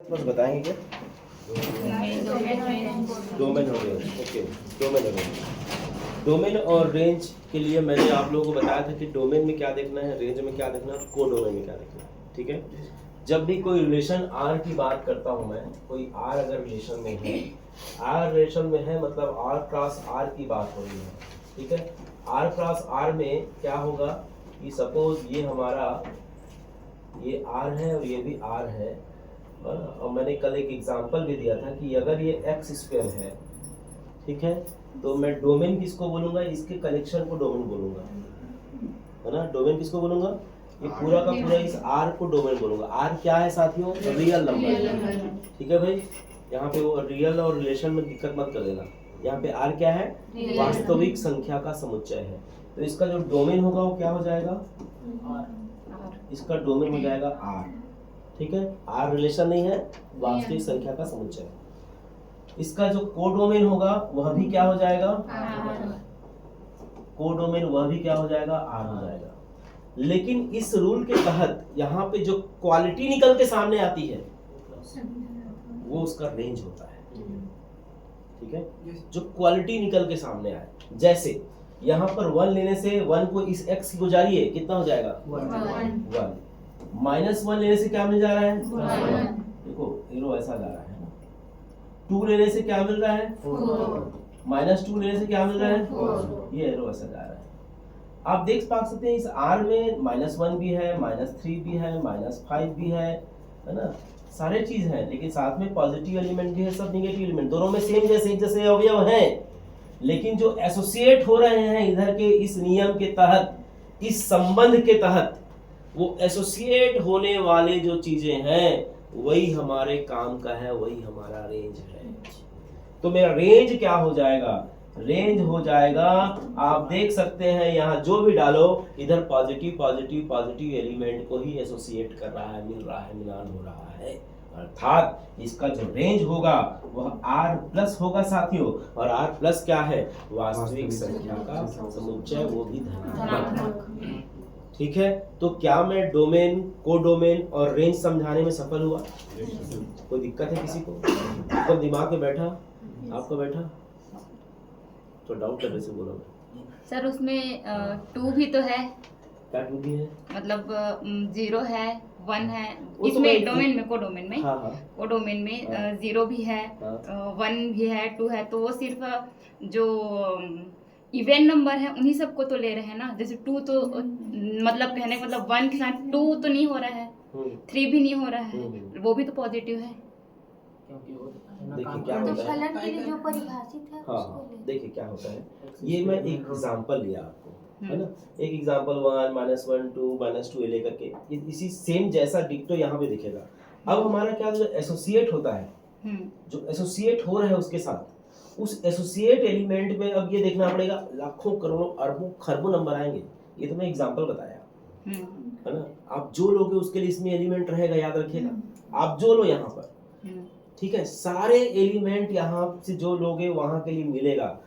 बस बताएंगे क्या? डोमेन और रेंज। ओके, डोमेन और रेंज। डोमेन और रेंज के लिए मैंने आप लोगों को बताया था कि डोमेन में क्या देखना है, रेंज में क्या देखना है, को डोमेन में क्या देखना है। ठीक है, जब भी कोई रिलेशन आर की बात करता हूं मैं, कोई आर अगर रिलेशन में है, आर रिलेशन में है मतलब आर क्रॉस आर की बात हो रही है। ठीक है, आर क्रॉस आर में क्या होगा कि सपोज ये हमारा ये आर है और ये भी आर है, और मैंने कल एक एग्जांपल भी दिया था कि अगर ये एक्स स्क्वायर है, ठीक है, तो मैं डोमेन किसको बोलूंगा, इसके कनेक्शन को डोमेन बोलूंगा, है ना। डोमेन किसको बोलूंगा, ये पूरा का पूरा इस आर को डोमेन बोलूंगा। आर क्या है साथियों, रियल नंबर। ठीक है भाई, यहाँ पे वो रियल और रिलेशन में दिक्कत मत कर देना। यहाँ पे आर क्या है, वास्तविक संख्या का समुच्चय है। तो इसका जो डोमेन होगा वो क्या हो जाएगा, इसका डोमेन हो जाएगा आर। ठीक है, आर रिलेशन नहीं है, वास्तविक संख्या का समुच्चय। इसका जो कोडोमेन होगा वह भी क्या हो जाएगा, कोडोमेन वह भी क्या हो जाएगा, आर हो जाएगा। लेकिन इस रूल के तहत यहाँ पे जो क्वालिटी निकल के सामने आती है वो उसका रेंज होता है। ठीक है, जो क्वालिटी निकल के सामने आए, जैसे यहाँ पर 1 लेने से 1 को इस x की गुजारिए, कितना हो जाएगा 1। माइनस 1 लेने से क्या मिल जा रहा है, देखो एरो ऐसा जा रहा है ना। 2 लेने से क्या मिल रहा है, माइनस 2 लेने से क्या मिल रहा है, ये एरो ऐसा जा रहा है। आप देख पा सकते हैं इस R में -1 भी है, -3 भी है, -5 भी है ना, सारे चीज है। लेकिन साथ में पॉजिटिव एलिमेंट भी है, सब नेगेटिव एलिमेंट, दोनों में सेम जैसे एक जैसे अवयव हैं। लेकिन जो एसोसिएट हो रहे हैं इधर के इस नियम के तहत, इस संबंध के तहत, वो एसोसिएट होने वाले जो चीजें हैं वही हमारे काम का है, वही हमारा रेंज है। तो मेरा रेंज क्या हो जाएगा, रेंज हो जाएगा, आप देख सकते हैं यहाँ जो भी डालो इधर पॉजिटिव पॉजिटिव पॉजिटिव एलिमेंट को ही एसोसिएट कर रहा है, मिल रहा है, मिलान हो रहा है। अर्थात इसका जो रेंज होगा वह R प्लस होगा साथियों। और R प्लस क्या है, वास्तविक संख्या का समुच्चय, वो भी धनात्मक। ठीक है, तो क्या मैं डोमेन, कोडोमेन और रेंज समझाने में सफल हुआ? कोई दिक्कत है किसी को? एकदम दिमाग में बैठा, आपका बैठा तो डाउट करने से बोलो सर। उसमें 2 भी तो है, क्या 2 भी है, मतलब 0 है, 1 है वो तो इसमें डोमेन में, कोडोमेन में। हाँ हाँ कोडोमेन में 0 भी है, 1 भी है, 2 है। तो वो सिर्फ जो इवन नंबर है उन्हीं सबको तो ले रहे हैं ना। जैसे 2 तो मतलब कहने का मतलब 1 के साथ 2 तो नहीं हो रहा है, 3 भी नहीं हो रहा है, वो भी तो पॉजिटिव है। देखिए क्या होता है, फलन के लिए जो परिभाषित है हाँ देखिए क्या होता है, ये मैं एक एग्जांपल लिया आपको, है ना। एक एग्जांपल 1 -1 2 -2 लेकर के इसी सेम जैसा डिक्टो यहाँ पे दिखेगा। अब हमारा क्या जो एसोसिएट होता है, जो एसोसिएट हो रहा है उसके साथ, उस एसोसिएट एलिमेंट में अब ये देखना पड़ेगा, लाखों करोड़ों अरबों खरबों नंबर आएंगे। ये तो मैं एग्जांपल बताया, है ना। आप जो लोगे उसके लिए इसमें एलिमेंट रहेगा, याद रखिएगा। आप जो लो यहाँ पर, ठीक है, सारे एलिमेंट यहाँ से जो लोगे वहां के लिए मिलेगा,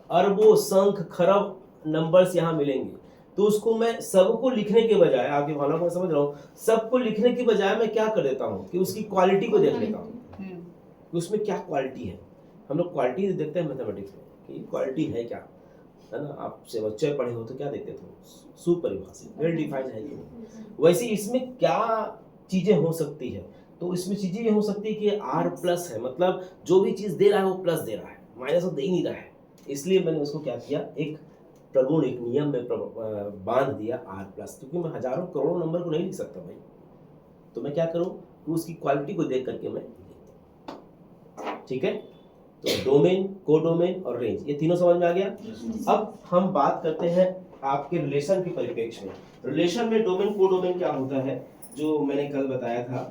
अरबों संख खरब नंबर्स यहाँ मिलेंगे। तो उसको मैं सबको लिखने के बजाय, आपकी भावना को समझ रहा हूँ, सबको लिखने के बजाय मैं क्या कर देता हूँ कि उसकी क्वालिटी को देख लेता हूँ कि उसमें क्या क्वालिटी है। हम लोग क्वालिटी देखते हैं मैथमेटिक्स में कि क्वालिटी है क्या, है ना। आप से बच्चे पढ़े हो तो क्या देखते थे, सुपरिभाषित, वेल डिफाइंड है कि नहीं। वैसे इसमें क्या चीजें हो सकती है, तो इसमें चीजें ये हो सकती है कि R प्लस है, मतलब जो भी चीज दे रहा है वो प्लस दे रहा है, माइनस तो दे ही नहीं रहा है। इसलिए मैंने उसको क्या किया, एक प्रगुण, एक नियम में बांध दिया R प्लस, क्योंकि मैं हजारों करोड़ों नंबर को नहीं लिख सकता भाई। तो मैं क्या करूं कि उसकी क्वालिटी को देख करके मैं, ठीक है। तो डोमेन, कोडोमेन और रेंज, ये तीनों समझ में आ गया। अब हम बात करते हैं आपके रिलेशन के परिप्रेक्ष्य में। रिलेशन में डोमेन कोडोमेन क्या होता है, जो मैंने कल बताया था,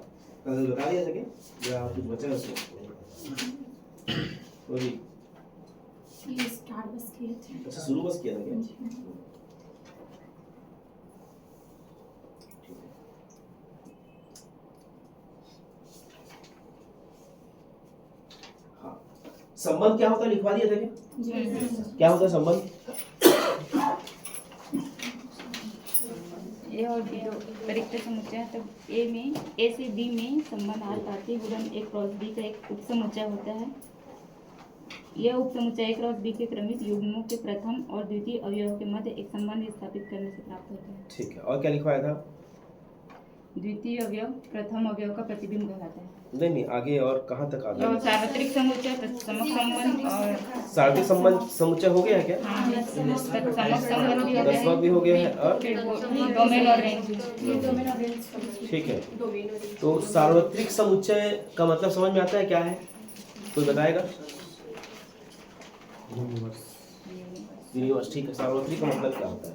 कल बता दिया था क्या, या कुछ बचा उसमें? स्टार्ट बस किए थे, अच्छा शुरू बस किया था क्या? हाँ, संबंध क्या होता है लिखवा दिया था क्या? क्या होता है संबंध? ये और दो परिक्त समुच्चय है, तब ए से बी में संबंध आर घातीय गुणन ए क्रॉस बी का एक उप समुच्चय होता है। यह उप समुच्चय ए क्रॉस बी के क्रमिक युग्मों के प्रथम और द्वितीय अवयव के मध्य एक संबंध स्थापित करने से प्राप्त होता है। ठीक है, और क्या लिखवाया था? द्वितीय अवयव प्रथम अवयव का प्रतिबिंब कहलाता है। नहीं, आगे और कहाँ तक आ और गया? सार्वत्रिक समुच्चय, तत्समक संबंध और सार्वत्रिक संबंध समुच्चय हो गया है क्या? हाँ, तत्समक संबंध भी हो गया दसवां भी हो गया है, और फिर डोमेन और रेंज। ठीक है। तो सार्वत्रिक समुच्चय का मतलब समझ में आता है क्या है? कोई बताएगा? यूनिवर्स। ठीक है, सार्वत्रिक का मतलब क्या होता है?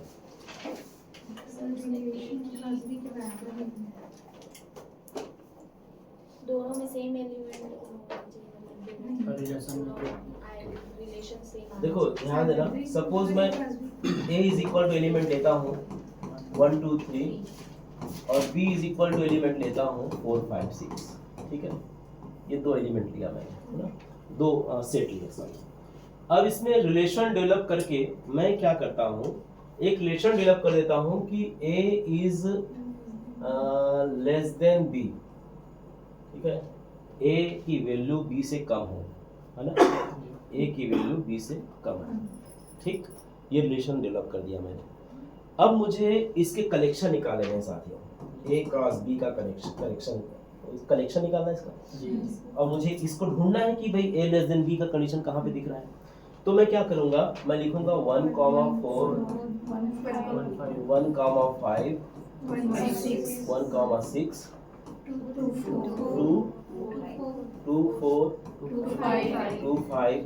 दोनों में सेम एलिमेंट रिलेशन सेम। देखो ध्यान देना, सपोज मैं a is equal to element लेता हूँ 1 2 3 और b is equal to element लेता हूँ 4 5 6। ठीक है, ये दो एलिमेंट लिया मैंने, है ना, दो सेट लिए सॉरी। अब इसमें रिलेशन डेवलप करके मैं क्या करता हूँ, एक रिलेशन डेवलप कर देता हूँ कि a is less then b। ठीक है, a की वैल्यू b से कम हो, है ना, a की वैल्यू b से कम है। ठीक, ये रिलेशन डेवलप कर दिया मैंने। अब मुझे इसके कलेक्शन निकाले हैं साथियों, a क्रॉस b का कलेक्शन निकालना है इसका। और मुझे इसको ढूंढना है कि भाई a लेस देन b का कंडीशन कहाँ पे दिख रहा है। तो मैं क्या करूंगा, मैं लिखूंगा 1, 4 1, 5 1, 6 2 2 4 2 5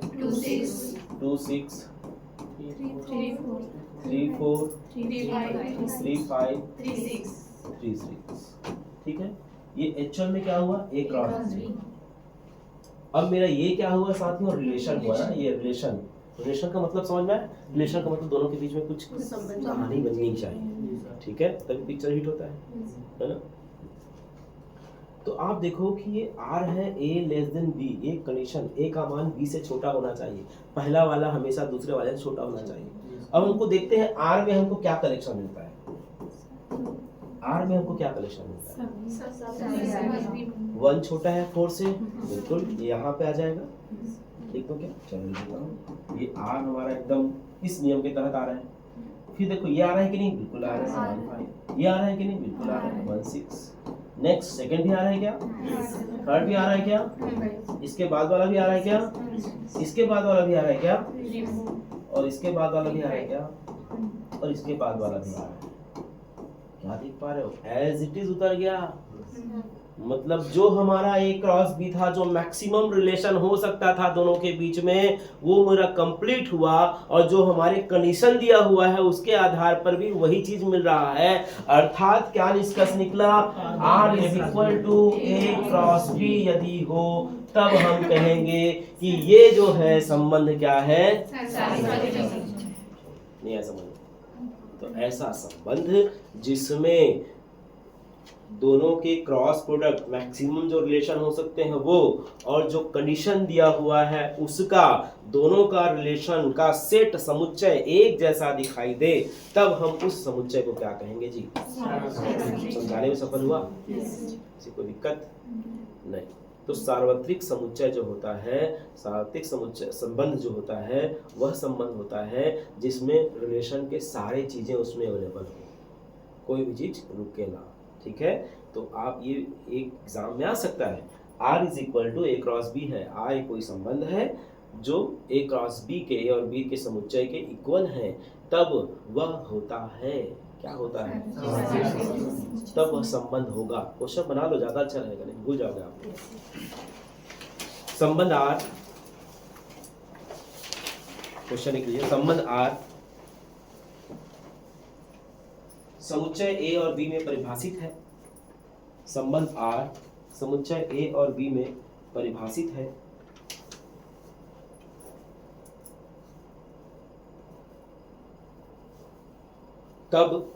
2 6 3 4 3 5 3 6। ठीक है, ये एक्चुअल में क्या हुआ, ए क्रॉस बी। अब मेरा ये क्या हुआ साथियों, रिलेशन हुआ ना। ये रिलेशन का मतलब समझ में आया? रिलेशन का मतलब दोनों के बीच में कुछ कहानी बननी चाहिए। ठीक है, तभी पिक्चर हिट होता है ना। तो आप देखो कि ये R है a लेस देन b, एक कंडीशन a का मान b से छोटा होना चाहिए। पहला वाला हमेशा दूसरे वाले से छोटा होना चाहिए। अब हमको देखते हैं R में हमको क्या कलेक्शन मिलता है। R में हमको क्या कलेक्शन मिलता है? 1 छोटा है 4 से, बिल्कुल ये यहाँ पे आ जाएगा। ठीक तो क्या, चलो लिखता हूँ, ये R हमारा एकदम इस नियम के तहत आ रहा है। फिर देखो ये आ रहा है कि नहीं, बिल्कुल आ रहा है 1 5। ये आ रहा है कि नहीं, बिल्कुल आ रहा है 1 6। नेक्स्ट सेकंड भी आ रहा है क्या, थर्ड भी आ रहा है क्या, इसके बाद वाला भी आ रहा है क्या, इसके बाद वाला भी आ रहा है क्या, और इसके बाद वाला भी आ रहा है क्या, और इसके बाद वाला भी आ रहा है। क्या देख पा रहे हो, एज इट इज उतर गया। मतलब जो हमारा ए क्रॉस बी था, जो मैक्सिमम रिलेशन हो सकता था दोनों के बीच में, वो मेरा कंप्लीट हुआ। और जो हमारे कंडीशन दिया हुआ है उसके आधार पर भी वही चीज मिल रहा है। अर्थात क्या निष्कर्ष निकला, R is equal to A cross B यदि हो, तब हम कहेंगे कि ये जो है संबंध क्या है, नहीं ऐसा संबंध। तो ऐसा संबंध जिसमें दोनों के क्रॉस प्रोडक्ट मैक्सिमम जो रिलेशन हो सकते हैं वो, और जो कंडीशन दिया हुआ है उसका, दोनों का रिलेशन का सेट समुच्चय एक जैसा दिखाई दे, तब हम उस समुच्चय को क्या कहेंगे जी। समझाने में सफल हुआ, किसी कोई दिक्कत नहीं। तो सार्वत्रिक समुच्चय जो होता है, सार्वत्रिक समुच्चय संबंध जो होता है, वह संबंध होता है जिसमें रिलेशन के सारे चीजें उसमें अवेलेबल हो, कोई भी चीज रुके ना। ठीक है, तो आप ये एक एग्जाम में आ सकता है, R is equal to A cross B है। R कोई संबंध है जो ए क्रॉस बी के, ए और बी के समुच्चय के इक्वल है, तब वह होता है, क्या होता है, तब वह संबंध होगा। क्वेश्चन बना लो, ज्यादा अच्छा रहेगा, नहीं भूल जाओगे आप। संबंध R, क्वेश्चन लिख लीजिए, संबंध R समुच्चय ए और बी में परिभाषित है। संबंध R समुच्चय ए और बी में परिभाषित है। तब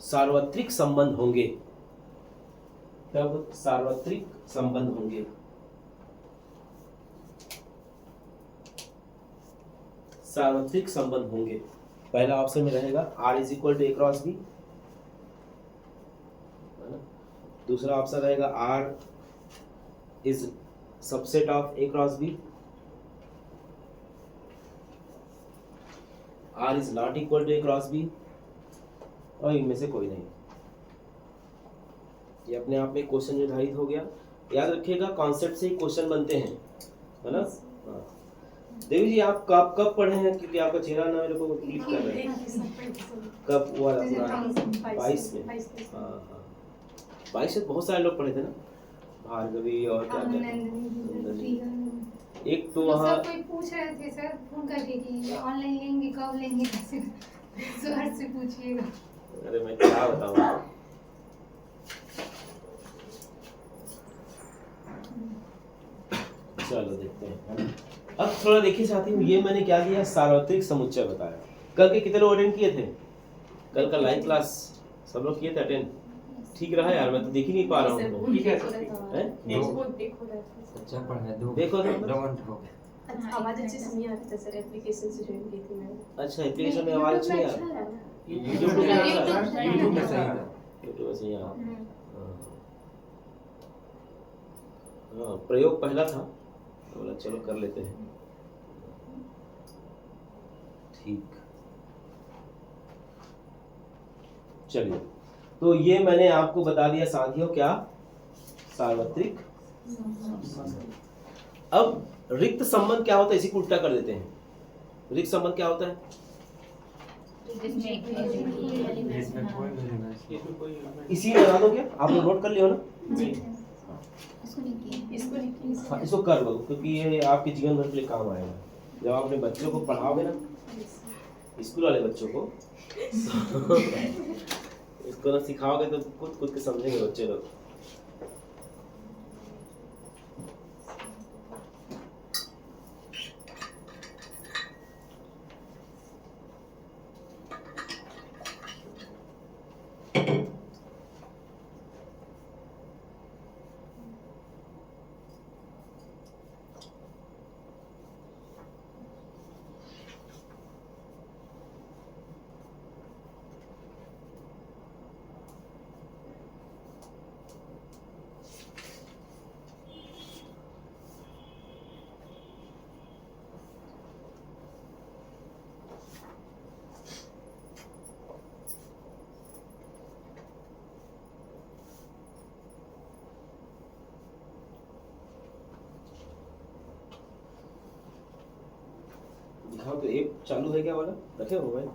सार्वत्रिक संबंध होंगे, तब सार्वत्रिक संबंध होंगे। सार्वत्रिक संबंध होंगे। पहला ऑप्शन में रहेगा R is equal to A cross B, है ना। दूसरा ऑप्शन रहेगा R is subset of A cross B, R is not equal to A cross B, और इनमें से कोई नहीं। ये अपने आप में क्वेश्चन निर्धारित हो गया। याद रखिएगा कॉन्सेप्ट से ही क्वेश्चन बनते हैं, है ना। हाँ। देवी जी आप कब कब पढ़े हैं, क्योंकि आपका चेहरा ना मेरे को क्लिक कर रहा है। कब हुआ था पूरा? 22 में। हाँ हाँ 22 में बहुत सारे लोग पढ़े थे ना, भार्गवी और क्या नंदनी। एक तो वहाँ कोई पूछ रहे थे सर फोन करके कि ऑनलाइन लेंगे कब लेंगे कैसे, सर से पूछिएगा। अरे मैं क्या बताऊँ। चलो देखते हैं, है ना। अब थोड़ा देखिए साथी, ये मैंने क्या किया, सार्वत्रिक समुच्चय बताया। कल के कितने लोग अटेंड किए थे? कल का लाइव क्लास सब लोग किए थे अटेंड? ठीक रहा यार, मैं तो देख ही नहीं पा रहा हूँ। अच्छा पढ़ा दो देखो तो आवाज अच्छे से नहीं आ रही सर, एप्लीकेशन से ज्वाइन की थी मैं। अच्छा एप्लीकेशन में आवाज अच्छी नहीं आ रही। यूट्यूब में सही था, यूट्यूब में सही आ रहा। हाँ प्रयोग पहला था, बोला चलो कर लेते हैं। ठीक, चलिए तो ये मैंने आपको बता दिया साथियों, क्या सार्वत्रिक। अब रिक्त संबंध क्या होता है, इसी को उल्टा कर देते हैं। रिक्त संबंध क्या होता है? इसी में बता दो क्या, आप लोग नोट कर लियो ना। हाँ इसको कर लो, क्योंकि ये आपके जीवन भर के लिए काम आएगा। जब आप अपने बच्चों को पढ़ाओगे ना, स्कूल वाले बच्चों को इसको ना सिखाओगे तो खुद खुद के समझेंगे बच्चे लोग। दिखाओ तो ऐप चालू है क्या वाला, रखे हो मोबाइल,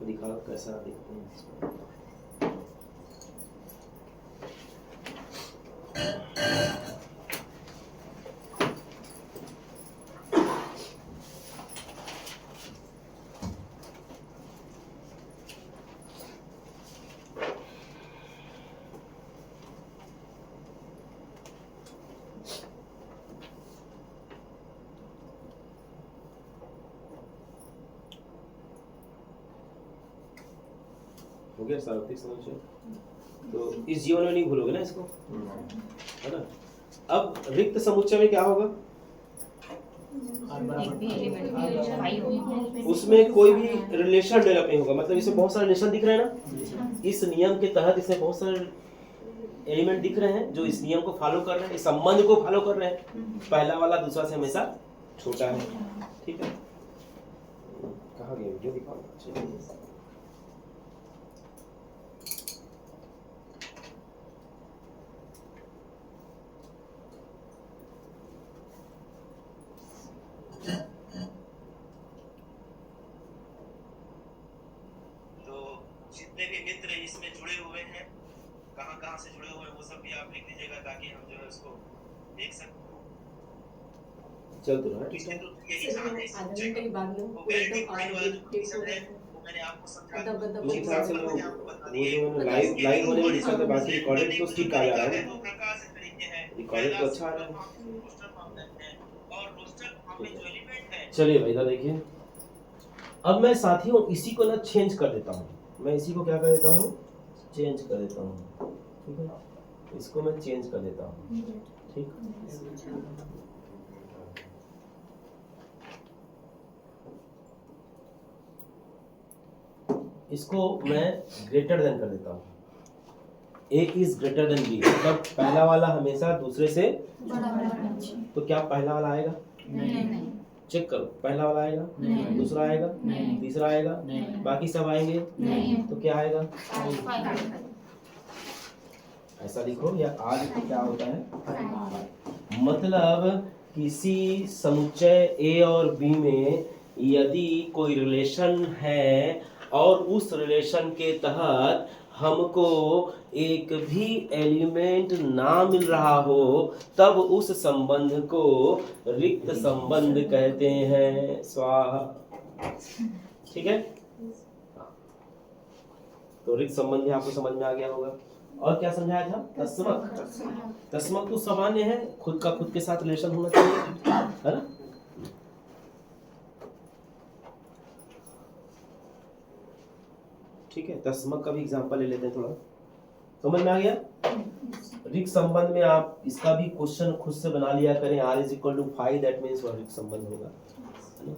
दिखाओ कैसा देखते हैं इसको। हो गया सार्वत्रिक समुच्चय। तो इस जीवन में नहीं भूलोगे ना इसको, है ना। अब रिक्त समुच्चय में क्या होगा, उसमें कोई भी रिलेशन डेवलप नहीं होगा। मतलब इसमें बहुत सारे रिलेशन दिख रहे हैं ना, इस नियम के तहत इसमें बहुत सारे एलिमेंट दिख रहे हैं जो इस नियम को फॉलो कर रहे हैं, इस संबंध को फॉलो कर रहे हैं। पहला वाला दूसरा से हमेशा छोटा है, ठीक है। कहाँ गया वीडियो, दिखाओ। जितने भी मित्र इसमें जुड़े हुए हैं, कहाँ से जुड़े हुए हैं वो सब भी आप लिख दीजिएगा, ताकि हम जो है उसको देख सकते। चल तो रहा है, ठीक है। तो यही सारे सब्जेक्ट को गारंटी फाइल वाला जो क्वेश्चन है वो मैंने आपको समझा दिया। मेरे ख्याल से वो जो लाइव होने में दिक्कत है, बाकी रिकॉर्डेड तो ठीक आ जा रहा है। दो प्रकार से तरीके हैं, रिकॉर्डेड तो अच्छा आ रहा है। रोस्टर फॉर्म है और रोस्टर फॉर्म में जो एलिमेंट है। चलिए भाई इधर देखिए, अब मैं साथियों इसी को ना चेंज कर देता हूँ। मैं इसी को क्या कर देता हूँ, चेंज कर देता हूँ, ठीक है। इसको मैं चेंज कर देता हूँ, ठीक। इसको मैं ग्रेटर देन कर देता हूँ, A is greater than B, मतलब पहला वाला हमेशा दूसरे से तो क्या पहला वाला आएगा? नहीं चेक करो, पहला वाला आएगा, दूसरा आएगा, तीसरा आएगा, बाकी सब आएंगे, तो क्या आएगा? ऐसा लिखो, या आज क्या होता है, मतलब किसी समुच्चय A और B में यदि कोई रिलेशन है और उस रिलेशन के तहत हमको एक भी एलिमेंट ना मिल रहा हो, तब उस संबंध को रिक्त संबंध कहते हैं। स्वाहा। ठीक है, तो रिक्त संबंध भी आपको समझ में आ गया होगा। और क्या समझाया था? तस्मक। तस्मक तो सामान्य है, खुद का खुद के साथ रिलेशन होना चाहिए, है ना। ठीक है, तस्मक का भी एग्जांपल ले लेते हैं, थोड़ा समझ में आ गया। रिक्त संबंध में आप इसका भी क्वेश्चन खुद से बना लिया करें, r=5, दैट मींस वह रिक्त संबंध होगा, है ना।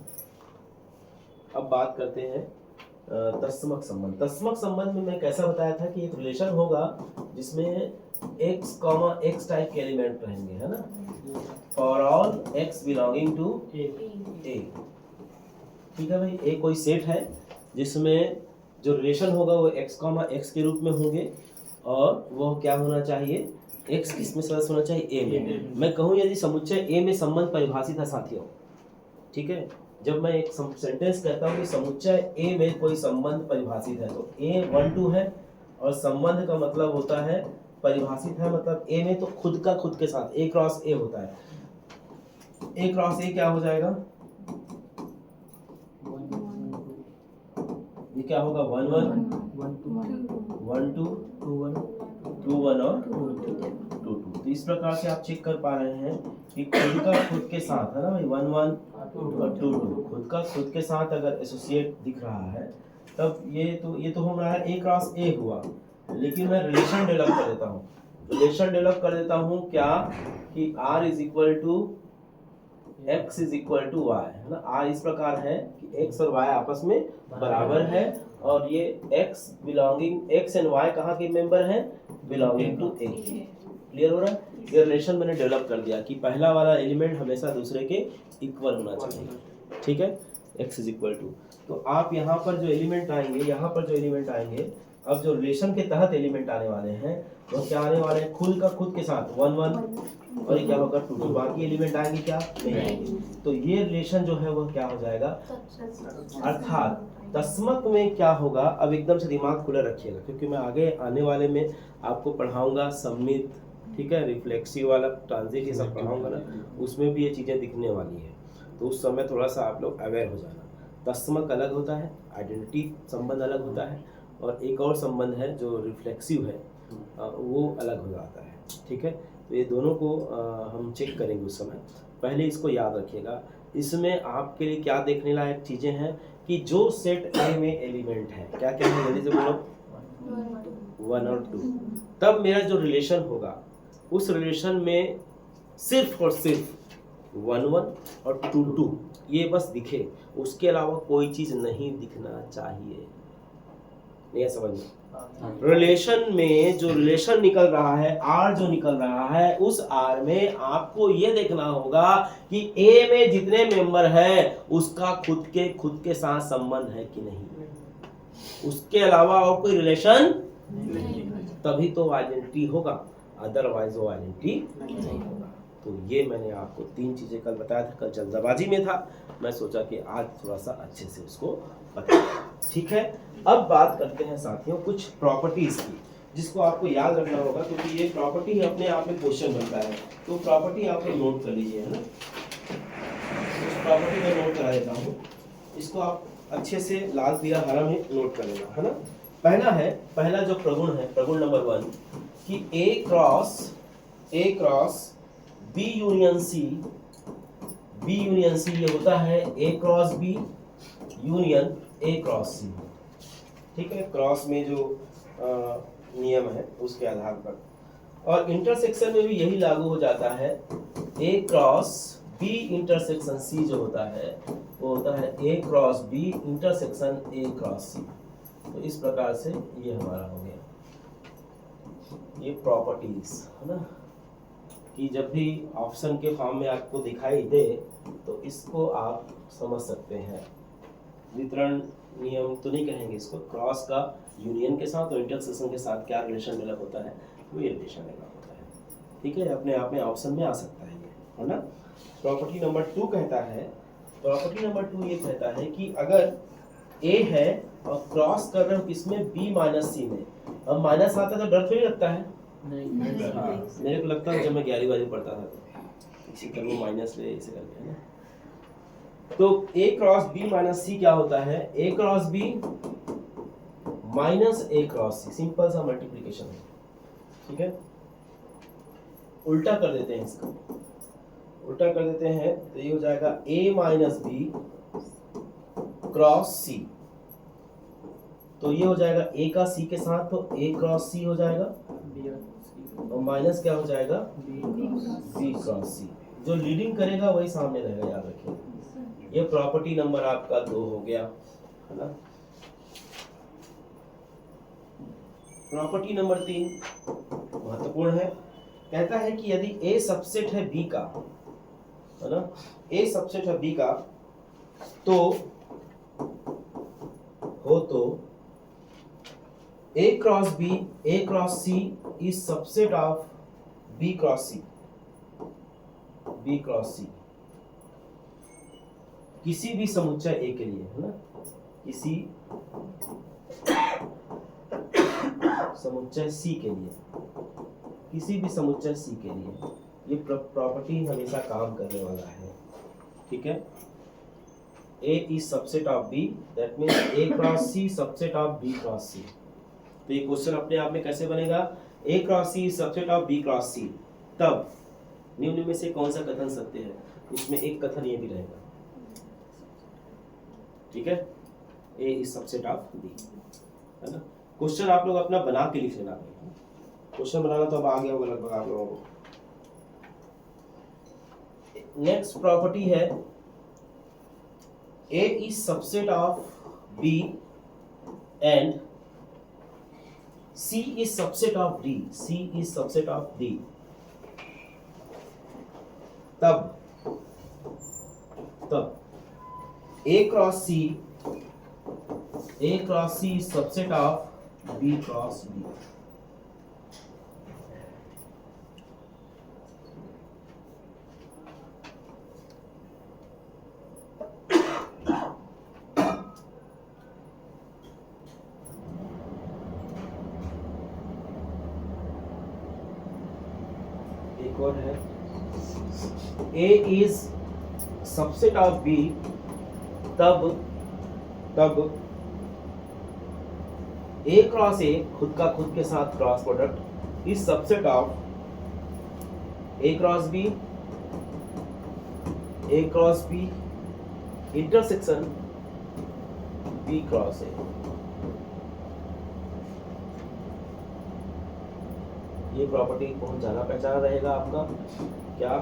अब बात करते हैं तस्मक संबंध। तस्मक संबंध में मैं कैसा बताया था कि एक रिलेशन होगा जिसमें x, x टाइप के एलिमेंट रहेंगे, है ना, for all x belonging to a। ठीक है भाई, एक कोई सेट है जिसमें जो रिलेशन होगा वो x, x के रूप में होंगे, और वो क्या होना चाहिए, x किसमें सदस्य होना चाहिए, a में। मैं कहूँ यदि समुच्चय a में संबंध परिभाषित है साथियों, ठीक है, जब मैं एक सेंटेंस कहता हूँ कि समुच्चय A में कोई संबंध परिभाषित है, तो A 1 2 है, और संबंध का मतलब होता है परिभाषित है, मतलब A में तो खुद का खुद के साथ A क्रॉस A होता है। A क्रॉस A क्या हो जाएगा, ये क्या होगा, 1 1 1 2 2 1 और 2 2। तो इस प्रकार से आप चेक कर पा रहे हैं कि खुद का खुद के साथ, है ना भाई, 1 1 और 2 2, खुद का खुद के साथ अगर एसोसिएट दिख रहा है, तब ये तो हो रहा है A क्रॉस A हुआ, लेकिन मैं रिलेशन डेवलप कर देता हूँ। रिलेशन डेवलप कर देता हूँ क्या, कि R is equal to x is equal to y, है ना। R इस प्रकार है कि x और y आपस में बराबर है, और ये x belonging, x and y कहाँ के मेंबर हैं, बिलोंगिंग टू A। क्लियर हो रहा है। ये रिलेशन मैंने डेवलप कर दिया कि पहला वाला एलिमेंट हमेशा दूसरे के इक्वल होना चाहिए, ठीक है, x इज इक्वल टू। तो आप यहाँ पर जो एलिमेंट आएंगे, यहाँ पर जो एलिमेंट आएंगे, अब जो रिलेशन के तहत एलिमेंट आने वाले हैं वो क्या आने वाले हैं, खुद का खुद के साथ 1 1, और ये क्या होगा 2 2, बाकी एलिमेंट आएंगे क्या, नहीं आएंगे। तो ये रिलेशन जो है वो क्या हो जाएगा, अर्थात तस्मक में क्या होगा। अब एकदम से दिमाग खुला रखिएगा, क्योंकि मैं आगे आने वाले में आपको पढ़ाऊंगा सम्मित, ठीक है, रिफ्लेक्सिव वाला, ट्रांजिट, ये सब पढ़ाऊंगा ना, उसमें भी ये चीज़ें दिखने वाली है, तो उस समय थोड़ा सा आप लोग अवेयर हो जाना। तस्मक अलग होता है, आइडेंटिटी संबंध अलग होता है, और एक और संबंध है जो रिफ्लेक्सिव है, वो अलग हो जाता है, ठीक है। तो ये दोनों को हम चेक करेंगे उस समय। पहले इसको याद रखिएगा। इसमें आपके लिए क्या देखने लायक चीज़ें हैं कि जो सेट A में एलिमेंट है, क्या क्या है, जल्दी से बोलो, 1 और 2, तब मेरा जो रिलेशन होगा उस रिलेशन में सिर्फ और सिर्फ 1 1 और 2 2 ये बस दिखे, उसके अलावा कोई चीज़ नहीं दिखना चाहिए। नहीं समझ में? रिलेशन में जो रिलेशन निकल रहा है, R जो निकल रहा है, उस R में आपको ये देखना होगा कि A में जितने मेंबर है उसका खुद के साथ संबंध है कि नहीं, उसके अलावा और कोई रिलेशन नहीं, तभी तो आइडेंटिटी होगा, अदरवाइज वो आइडेंटिटी नहीं होगा। तो ये मैंने आपको 3 चीजें कल बताया था, कल जल्दबाजी में था, मैं सोचा कि आज थोड़ा सा अच्छे से उसको बताएं, ठीक है। अब बात करते हैं साथियों कुछ प्रॉपर्टीज की, जिसको आपको याद रखना होगा, क्योंकि ये प्रॉपर्टी अपने आप में क्वेश्चन बनता है। तो प्रॉपर्टी आप लोग नोट कर लीजिए, है ना। इस प्रॉपर्टी में नोट करा देता हूँ, इसको आप अच्छे से लाल पीला हरा में नोट कर लेना, है ना। पहला जो प्रगुण है, प्रगुण नंबर 1, कि A cross B union C ये होता है A cross B union A cross C, ठीक है, क्रॉस में जो नियम है उसके आधार पर। और इंटरसेक्शन में भी यही लागू हो जाता है, A cross B intersection C जो होता है वो होता है A cross B intersection A cross C। तो इस प्रकार से ये हमारा हो गया, ये प्रॉपर्टीज है ना, कि जब भी ऑप्शन के फॉर्म में आपको दिखाई दे तो इसको आप समझ सकते हैं। वितरण नियम तो नहीं कहेंगे इसको, क्रॉस का यूनियन के साथ और इंटरसेक्शन के साथ क्या रिलेशन डेवलप होता है, वो ये रिलेशन डेवलप होता है। ठीक है, अपने आप में ऑप्शन में आ सकता है ये, है ना। प्रॉपर्टी नंबर 2 कहता है, प्रॉपर्टी नंबर 2 ये कहता है कि अगर ए है और क्रॉस कर रहे हो किसमें, बी माइनस सी में। अब माइनस आता है तो डर थोड़ी लगता है, हाँ, मेरे को लगता है जब मैं 11वीं 12वीं पढ़ता था तो इसी तरह माइनस ले इसे करके, है ना। तो ए क्रॉस बी माइनस सी क्या होता है, ए क्रॉस बी माइनस ए क्रॉस सी, सिंपल सा मल्टीप्लिकेशन है। ठीक है, उल्टा कर देते हैं इसको, उल्टा कर देते हैं तो ये हो जाएगा ए माइनस बी क्रॉस सी। तो ये हो जाएगा ए का सी के साथ तो ए क्रॉस सी हो जाएगा और माइनस क्या हो जाएगा, बी क्रॉस सी। जो लीडिंग करेगा वही सामने रहेगा, याद रखिए। ये प्रॉपर्टी नंबर आपका 2 हो गया, है ना। प्रॉपर्टी नंबर 3 महत्वपूर्ण है, कहता है कि यदि ए सबसेट है बी का, है ना, ए सबसेट है बी का तो A cross B, A cross C is subset of B cross C, B cross C किसी भी समुच्चय ए के लिए, है ना, किसी समुच्चय सी के लिए, किसी भी समुच्चय सी के लिए ये प्रॉपर्टी हमेशा काम करने वाला है। ठीक है, A is subset of B, that means A cross C subset of B cross C। तो ये क्वेश्चन अपने आप में कैसे बनेगा, A cross C is subset of B cross C, तब निम्न में से कौन सा कथन सत्य है, उसमें एक कथन ये भी रहेगा। ठीक है, A is subset of B, है ना। क्वेश्चन आप लोग अपना बना के लिख लेना, क्वेश्चन बनाना तो अब आ गया होगा लगभग आप लोगों को। नेक्स्ट प्रॉपर्टी है A is subset of B and C is subset of D, C is subset of D, तब A cross C is subset of B cross D। एक और है, A is subset of B, तब A cross A खुद का खुद के साथ cross product is subset of A cross B intersection B cross A। ये प्रॉपर्टी बहुत जाना पहचाना रहेगा आपका, क्या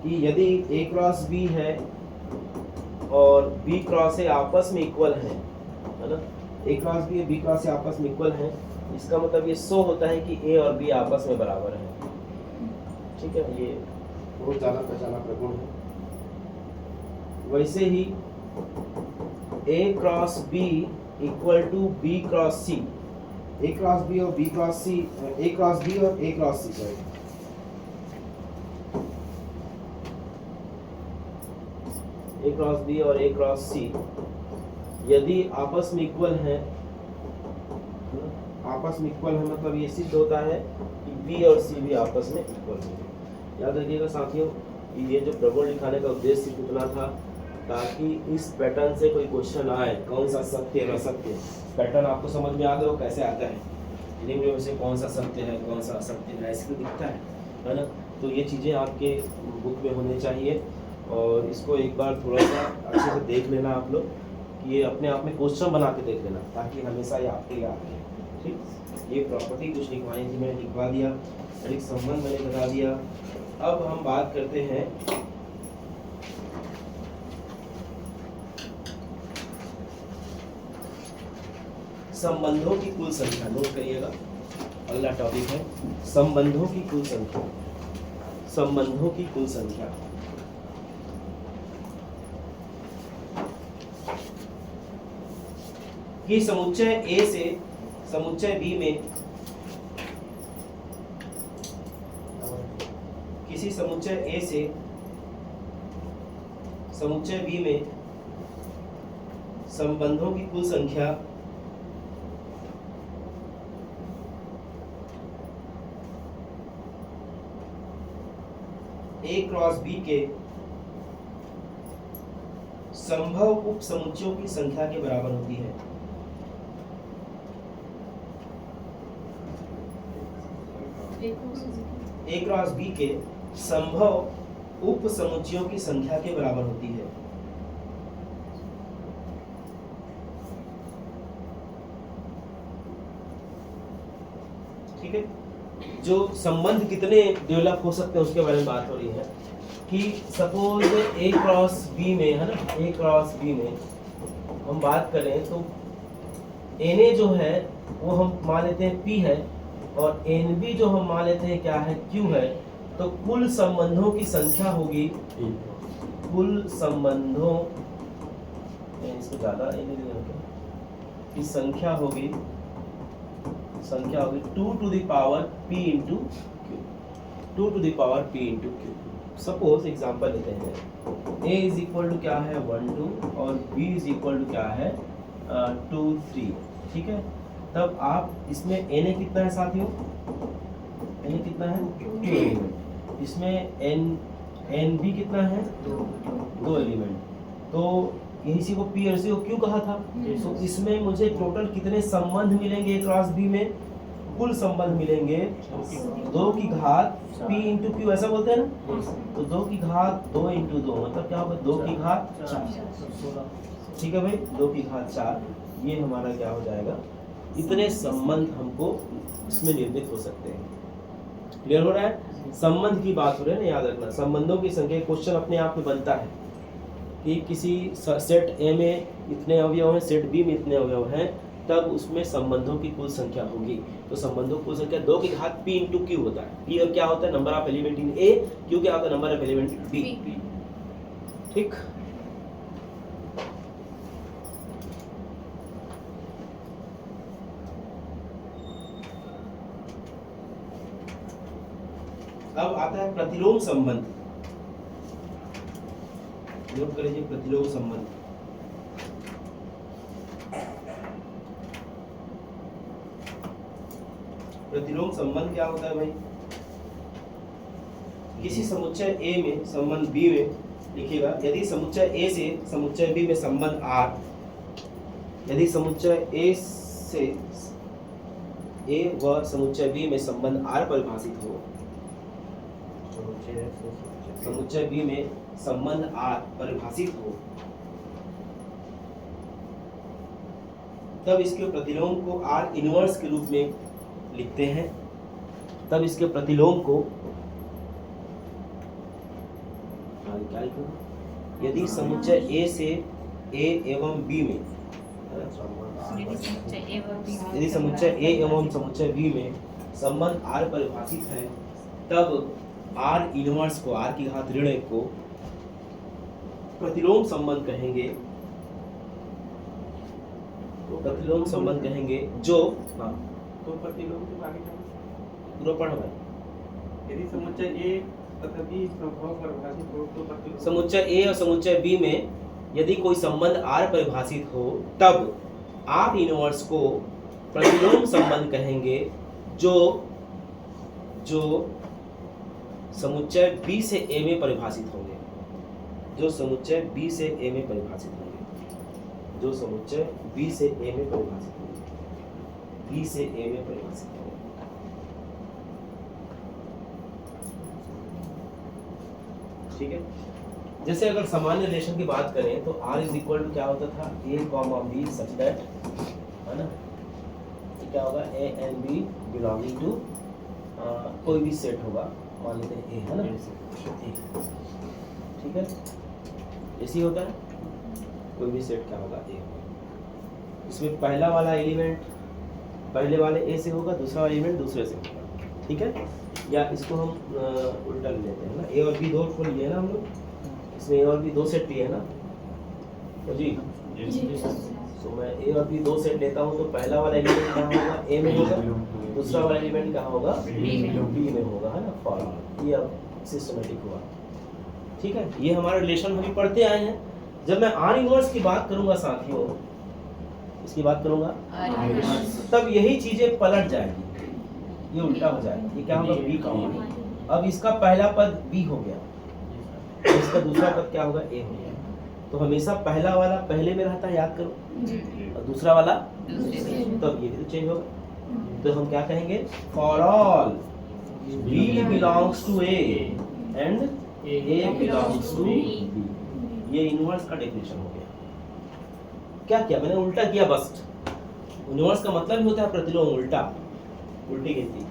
कि यदि A क्रॉस B है और B क्रॉस A आपस में इक्वल है ना, A क्रॉस B और B क्रॉस A आपस में इक्वल है, इसका मतलब ये शो होता है कि A और B आपस में बराबर है। ठीक है, ये बहुत जाना पहचाना प्रगुण है। वैसे ही A cross B equal to B cross C, A cross B और B cross C, A cross B और A cross C, sorry, A cross B और A क्रॉस C यदि आपस में इक्वल है, मतलब ये सिद्ध होता है कि B और C भी आपस में इक्वल है। याद रखिएगा साथियों, ये जो प्रगुण दिखाने का उद्देश्य कितना था, ताकि इस पैटर्न से कोई क्वेश्चन आए, कौन सा सत्य है असत्य, पैटर्न आपको समझ में आ गया वो कैसे आता है, निम्न में से कौन सा सत्य है कौन सा असत्य है, ऐसे तो दिखता है ना। तो ये चीज़ें आपके बुक में होनी चाहिए और इसको एक बार थोड़ा सा अच्छे से देख लेना आप लोग, कि ये अपने आप में क्वेश्चन बना के देख लेना, ताकि हमेशा ये आपके याद रहे। ठीक, ये प्रॉपर्टी कुछ लिखवाई थी मैंने, लिखवा दिया, एक संबंध मैंने बता दिया। अब हम बात करते हैं संबंधों की कुल संख्या, नोट करिएगा, अगला टॉपिक है संबंधों की कुल संख्या। संबंधों की कुल संख्या कि समुच्चय ए से समुच्चय बी में, किसी समुच्चय ए से समुच्चय बी में संबंधों की कुल संख्या ए क्रॉस बी के संभव उप समुच्चयों की संख्या के बराबर होती है। ए क्रॉस बी के संभव उप समुच्चयों की संख्या के बराबर होती है। ठीक है, जो संबंध कितने डेवलप हो सकते हैं उसके बारे में बात हो रही है कि सपोज ए क्रॉस बी में, है ना, ए क्रॉस बी में हम बात करें तो एन जो है वो हम मान लेते हैं P है और एन बी जो हम मान लेते हैं क्या है, Q है। तो कुल संबंधों की संख्या होगी, कुल संबंधों, इसको ज्यादा की संख्या होगी 2 to the power P into Q, 2 to the power P into Q। Suppose example लेते हैं, A इज इक्वल टू क्या है 1 2 और B इज इक्वल टू क्या है 2 3। ठीक है, तब आप इसमें Na कितना है साथियों, Na कितना है 2 एलिमेंट, इसमें NB कितना है 2 एलिमेंट। तो इसी को P और इसी को Q कहा था। तो इसमें मुझे टोटल कितने संबंध मिलेंगे क्रॉस बी में, कुल संबंध मिलेंगे 2 की घात P इंटू Q, ऐसा बोलते हैं ना। तो 2 की घात 2 इंटू 2 मतलब क्या होगा 2 की घात 4। ठीक है भाई, 2 की घात 4, ये हमारा क्या हो जाएगा, इतने संबंध हमको इसमें निर्मित हो सकते हैं। क्लियर हो रहा है, संबंध की बात हो रही है ना, याद रखना संबंधों की संख्या। क्वेश्चन अपने आप में बनता है कि किसी सेट ए में इतने अवयव हैं, सेट बी में इतने अवयव हैं, तब उसमें संबंधों की कुल संख्या होगी। तो संबंधों की कुल संख्या 2 की घात P इंटू Q होता है। P क्या होता है, number of element in A, Q क्या होता है, number of element in B। ठीक, अब आता है प्रतिलोम संबंध। नोट करिए प्रतिलोम संबंध। प्रतिलोम संबंध क्या होता है भाई, किसी समुच्चय A में संबंध B में लिखिएगा, यदि समुच्चय A से समुच्चय B में संबंध R, यदि समुच्चय A से A व समुच्चय B में संबंध R परिभाषित हो, समुच्चय B में संबंध R परिभाषित हो, तब इसके प्रतिलोम को R इनवर्स के रूप में लिखते हैं। तब इसके प्रतिलोम को क्या लिखेंगे, यदि समुच्चय A से A एवं B में, यदि समुच्चय A एवं समुच्चय B में संबंध R परिभाषित है, तब R इनवर्स को, R की घात ऋण 1 को प्रतिलोम संबंध कहेंगे। तो प्रतिलोम संबंध कहेंगे जो, हाँ तो प्रतिलोम के आगे पूरा पढ़ो भाई। यदि समुच्चय A तथा B संभव परिभाषित हो तो प्रतिलोम, समुच्चय A और समुच्चय B में यदि कोई संबंध R परिभाषित हो, तब R इनवर्स को प्रतिलोम संबंध कहेंगे जो समुच्चय B से A में परिभाषित होंगे, जो समुच्चय B से A में परिभाषित होंगे, जो समुच्चय B से A में परिभाषित होंगे, B से A में परिभाषित होंगे। ठीक है, जैसे अगर सामान्य रिलेशन की बात करें तो R इज इक्वल टू क्या होता था, A कॉमा B सच दैट, है ना, तो क्या होगा A and B belonging to कोई भी सेट होगा, मान लेते हैं A, है ना, ठीक है, ऐसे होता है, कोई भी सेट क्या होगा A। इसमें पहला वाला एलिमेंट पहले वाले ए से होगा, दूसरा वाला एलिमेंट दूसरे से होगा, ठीक है। या इसको हम उल्टा ले लेते हैं ना, ए और बी दो खोल लिए ना हम लोग, इसमें ए और बी दो सेट लिए है ना, तो जी तो मैं ए और बी दो सेट लेता हूँ, तो पहला वाला एलिमेंट कहाँ होगा, ए में होगा, दूसरा वाला एलिमेंट कहाँ होगा, बी में होगा, है ना। फॉर्मूला ये अब सिस्टमेटिक हुआ, ठीक है। ये हमारा रिलेशन हम भी पढ़ते आए हैं। जब मैं आर इनवर्स की बात करूंगा साथियों, इसकी बात करूंगा, तब यही चीजें पलट जाएगी, ये उल्टा हो जाएगा। ये क्या होगा, बी का होगा। अब इसका पहला पद बी हो गया, इसका दूसरा पद क्या होगा, ए हो गया। तो हमेशा पहला वाला पहले में रहता है, याद करो, और दूसरा वाला तब ये भी तो चेंज होगा। तो हम क्या कहेंगे, for all B belongs to A and A belongs to B. ये इनवर्स का डेफिनेशन हो गया। क्या किया मैंने, उल्टा किया बस। इनवर्स का मतलब ही होता है प्रतिलोम, उल्टा, उल्टी गिनती।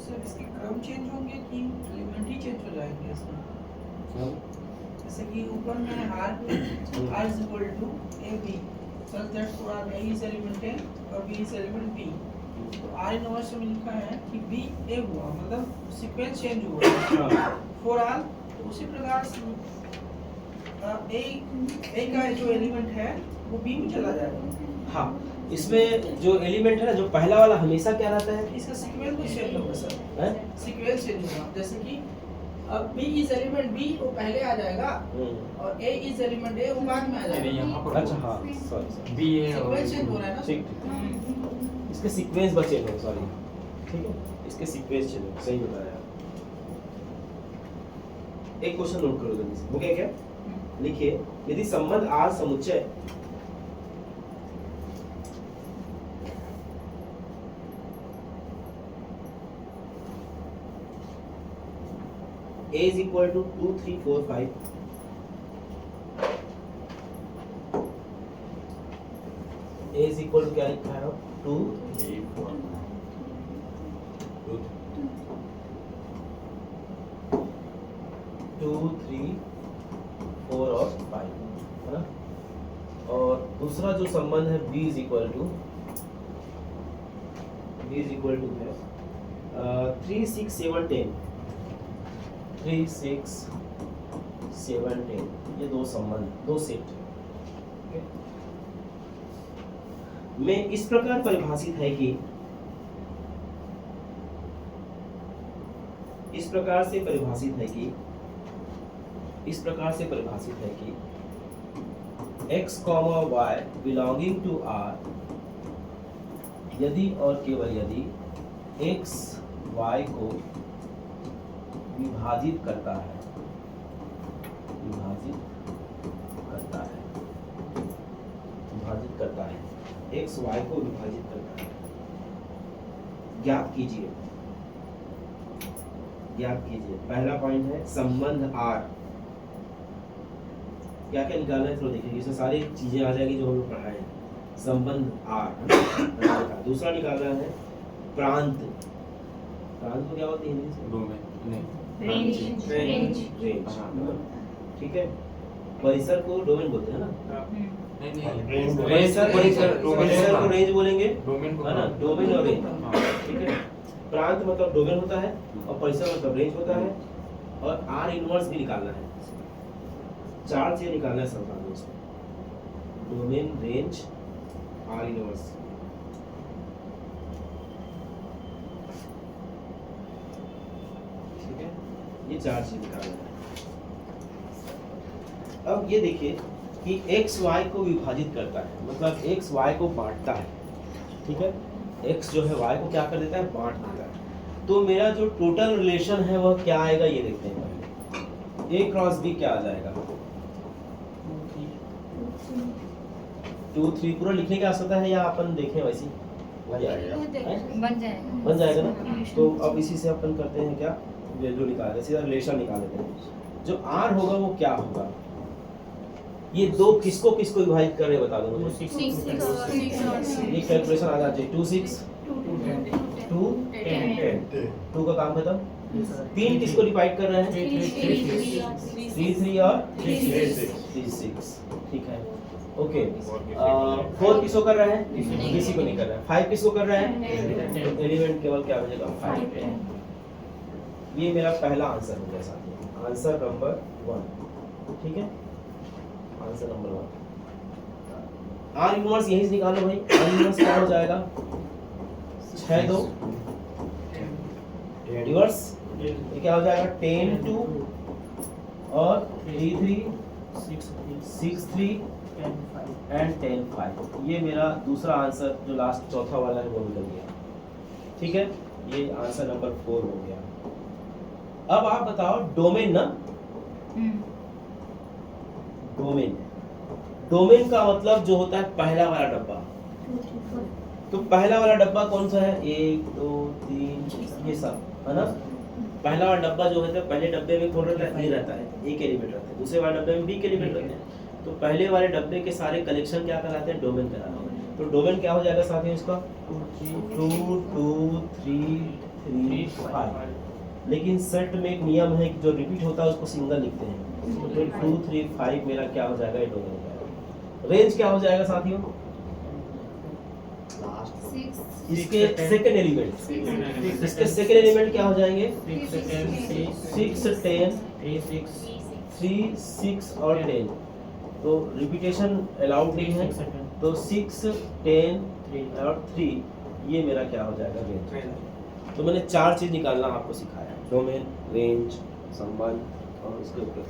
सर इसके क्रम चेंज होंगे कि एलिमेंट ही चेंज हो जाएंगे इसमें? जैसे कि ऊपर में r is equal to ab such that for r a is element a और b is element b। तो r इनवर्स में लिखा है कि b a हुआ, मतलब सीक्वेंस चेंज हुआ for r। तो उसी प्रकार से a का जो एलिमेंट है वो b में चला जाएगा। हाँ, इसमें जो एलिमेंट है ना, जो पहला वाला हमेशा क्या रहता है, इसका सीक्वेंस भी चेंज होगा सर, हैं? सीक्वेंस चेंज होगा। जैसे कि अब b इज एलिमेंट b वो पहले आ जाएगा और a इज एलिमेंट a वो बाद में आ जाएगा। अच्छा हाँ, सॉरी बी ए और सीक्वेंस चेंज हो रहा है ना। ठीक ठीक, इसके सीक्वेंस बचे हैं, सॉरी, ठीक है, इसके सीक्वेंस चेंज, सही बताया। एक क्वेश्चन नोट करो जल्दी से, ओके क्या, लिखिए, यदि संबंध R समुच्चय A is equal to 2, 3, 4, 5, A is equal to क्या लिखा है, 2, 2, 3, 4 और 5, है ना। और दूसरा जो संबंध है B is equal to है 3, 6, 7, 10, 3, 6, 7, 10, ये दो संबंध, दो सेट में इस प्रकार परिभाषित है कि, इस प्रकार से परिभाषित है कि x, y belonging to R यदि और केवल यदि x y को विभाजित करता है x y को विभाजित करता है। ज्ञात कीजिए, पहला पॉइंट है संबंध R। क्या क्या निकालना है, थोड़ा देखिए, इसमें सारी चीजें आ जाएगी जो हम लोग पढ़ाए हैं। संबंध R। दूसरा निकालना है प्रांत को क्या होती है हिंदी से, रेंज। ठीक है, परिसर को डोमेन बोलते हैं ना, परिसर को रेंज बोलेंगे, डोमेन को, है ना, डोमेन और रेंज, ठीक है। प्रांत मतलब डोमेन होता है और परिसर मतलब रेंज होता है। और R इनवर्स भी निकालना है, चार चीजें निकालना है संसार में इसमें, डोमेन, रेंज, R इनवर्स। ठीक है, ये चार चीज निकालना है। अब ये देखिए कि x y को विभाजित करता है, मतलब x y को बांटता है, ठीक है। x जो है y को क्या कर देता है, बांट देता है। तो मेरा जो टोटल रिलेशन है वह क्या आएगा, ये देखते हैं पहले। a क्रॉस b क्या आ जाएगा, 2, 3 पूरा लिखने की आवश्यकता है या अपन देखें वैसे ये आएगा बन जाएगा। बन जाएगा ना। तो अब इसी से अपन करते हैं क्या, वैल्यू निकालते हैं, सीधा रिलेशन निकाल लेते हैं। जो आर होगा वो क्या होगा, ये दो किसको किसको विभाजित कर रहे हैं बता दो मुझे। ये कैलकुलेशन आ जाए 2 6 2 10 2 का काम खत्म। 3 किसको डिवाइड कर रहे हैं, 3 3 और 3 6, ठीक है ओके। 4 किसको कर रहा है, किसी को नहीं कर रहा है। 5 किसको कर रहा है, एलिमेंट केवल क्या बचेगा 5। ये मेरा पहला आंसर हो गया साथियों, आंसर नंबर 1, ठीक है आंसर नंबर 1। आर इनवर्स यहीं से निकालो भाई, आर इनवर्स क्या हो जाएगा 6 2 रिवर्स, ये क्या हो जाएगा 10 2 और 3 3 6 3 एंड 10 5। ये मेरा दूसरा आंसर जो लास्ट चौथा वाला है वो निकल गया, ठीक है। ये आंसर नंबर 4 हो गया। अब आप बताओ डोमेन ना, डोमेन, डोमेन का मतलब जो होता है पहला वाला डब्बा। तो पहला वाला डब्बा कौन सा है, 1 2 3 ये सब है ना। पहला वाला डब्बा जो होता है, पहले डब्बे में कौन रहता है, ए रहता है, एक एलिमेंट रहता है। दूसरे वाले डब्बे में बी के एलिमेंट रहते हैं। तो पहले वाले डब्बे के सारे कलेक्शन क्या कहलाते हैं, डोमेन कहलाते हैं। तो डोमेन क्या हो जाएगा साथियों इसका 2 2 3 3 5। लेकिन सेट में एक नियम है कि जो रिपीट होता है उसको सिंगल लिखते हैं। तो 2 3 5 मेरा क्या हो जाएगा, ये डोमेन हो जाएगा। रेंज क्या हो जाएगा साथियों, इसके सेकंड एलिमेंट, इसके सेकंड एलिमेंट क्या हो जाएंगे 6 10 3 6 और 10। तो रिपीटेशन अलाउड नहीं है, तो 6 10 और 3 ये मेरा क्या हो जाएगा रेंज। तो मैंने 4 चीज निकालना आपको सिखाया, डोमेन, रेंज, संबंध और उसके ऊपर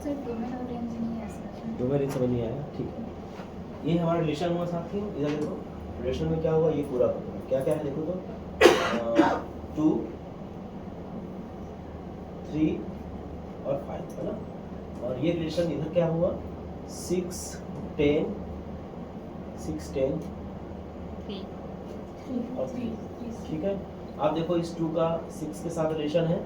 सर डोमेन और रेंज नहीं है सर। डोमेन रेंज समझ नहीं आया, ठीक है। ये हमारा रिलेशन हुआ साथियों, इधर देखो रिलेशन में क्या हुआ, ये पूरा पकड़ा क्या क्या है देखो तो 2 3 और 5 है ना। और ये रिलेशन इधर क्या हुआ 6 10 और 3, ठीक है। आप देखो इस 2 का 6 के साथ रिलेशन है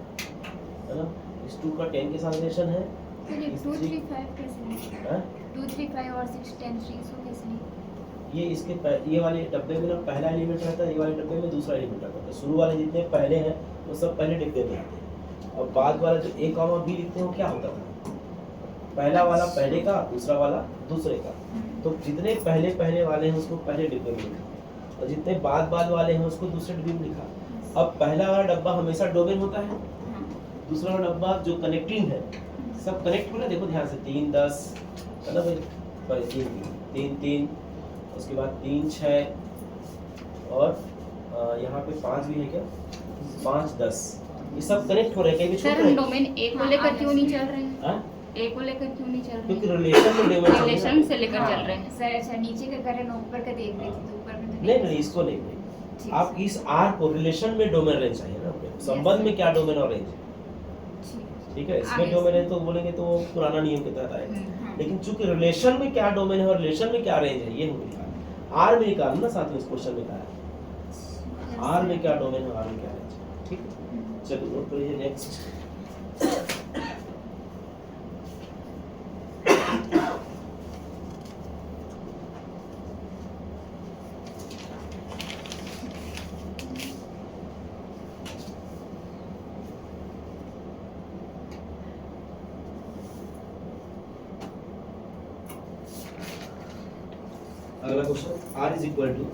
ना, इस 2 का 10 के साथ रिलेशन है। तो ये 2 3 5 कैसे नहीं, हाँ? 2 3 5 और 6 10 3 इसको कैसे नहीं। ये इसके ये वाले डब्बे में ना पहला एलिमेंट रहता है, ये वाले डब्बे में दूसरा एलिमेंट रहता है। शुरू वाले जितने पहले हैं वो सब पहले डिब्बे में आते हैं, और बाद वाला जो a कॉमा b लिखते हैं वो क्या होता था, पहला वाला पहले का, दूसरा वाला दूसरे का। तो जितने पहले पहले वाले हैं उसको पहले डिब्बे में लिखा, और जितने बाद वाले हैं उसको दूसरे डिब्बे में लिखा। अब पहला वाला डब्बा हमेशा डोमेन होता है, दूसरा वाला डब्बा जो कनेक्टिंग है, सब कनेक्ट हो रहा है, देखो ध्यान से 3 10 है ना भाई, 3 3 उसके बाद 3 6 और यहाँ पे 5 भी है क्या, 5 10, ये सब कनेक्ट हो रहे हैं, कहीं भी छूट सर रहे हैं। डोमेन ए को लेकर क्यों नहीं चल रहे हैं, हाँ? ए को लेकर क्यों नहीं चल क्योंकि रहे हैं, रिलेशन में डोमेन रिलेशन से लेकर चल रहे हैं। सर अच्छा नीचे का कर रहे हैं, ऊपर का देख रही थी तो ऊपर में तो नहीं नहीं इसको नहीं नहीं। आप इस आर को रिलेशन में डोमेन रेंज चाहिए ना, संबंध में क्या डोमेन और रेंज, ठीक है। इसमें आगे डोमेन है तो बोलेंगे तो वो पुराना नियम के तहत आएगा, लेकिन चूंकि रिलेशन में क्या डोमेन है और रिलेशन में क्या रेंज है ये हमको निकालना। आर में निकालना ना साथ में इस क्वेश्चन में कहा है आर में क्या डोमेन है, आर में क्या रेंज है, ठीक है। चलिए नोट करिए नेक्स्ट। अगला question, r is equal to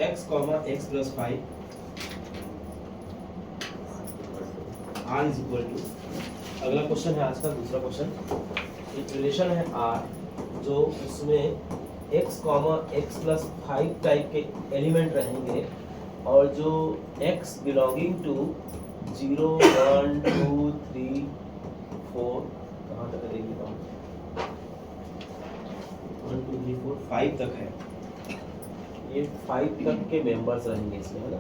x comma x plus 5, r is equal to, अगला क्वेश्चन है आज का दूसरा क्वेश्चन। एक रिलेशन है r जो उसमें x comma x plus 5 type के एलिमेंट रहेंगे, और जो x बिलोंगिंग टू 0 1 2 3 4 कहाँ तक है देखिए 1 2 3 4 5 तक है, ये 5 तक के मेंबर्स रहेंगे इसमें है ना।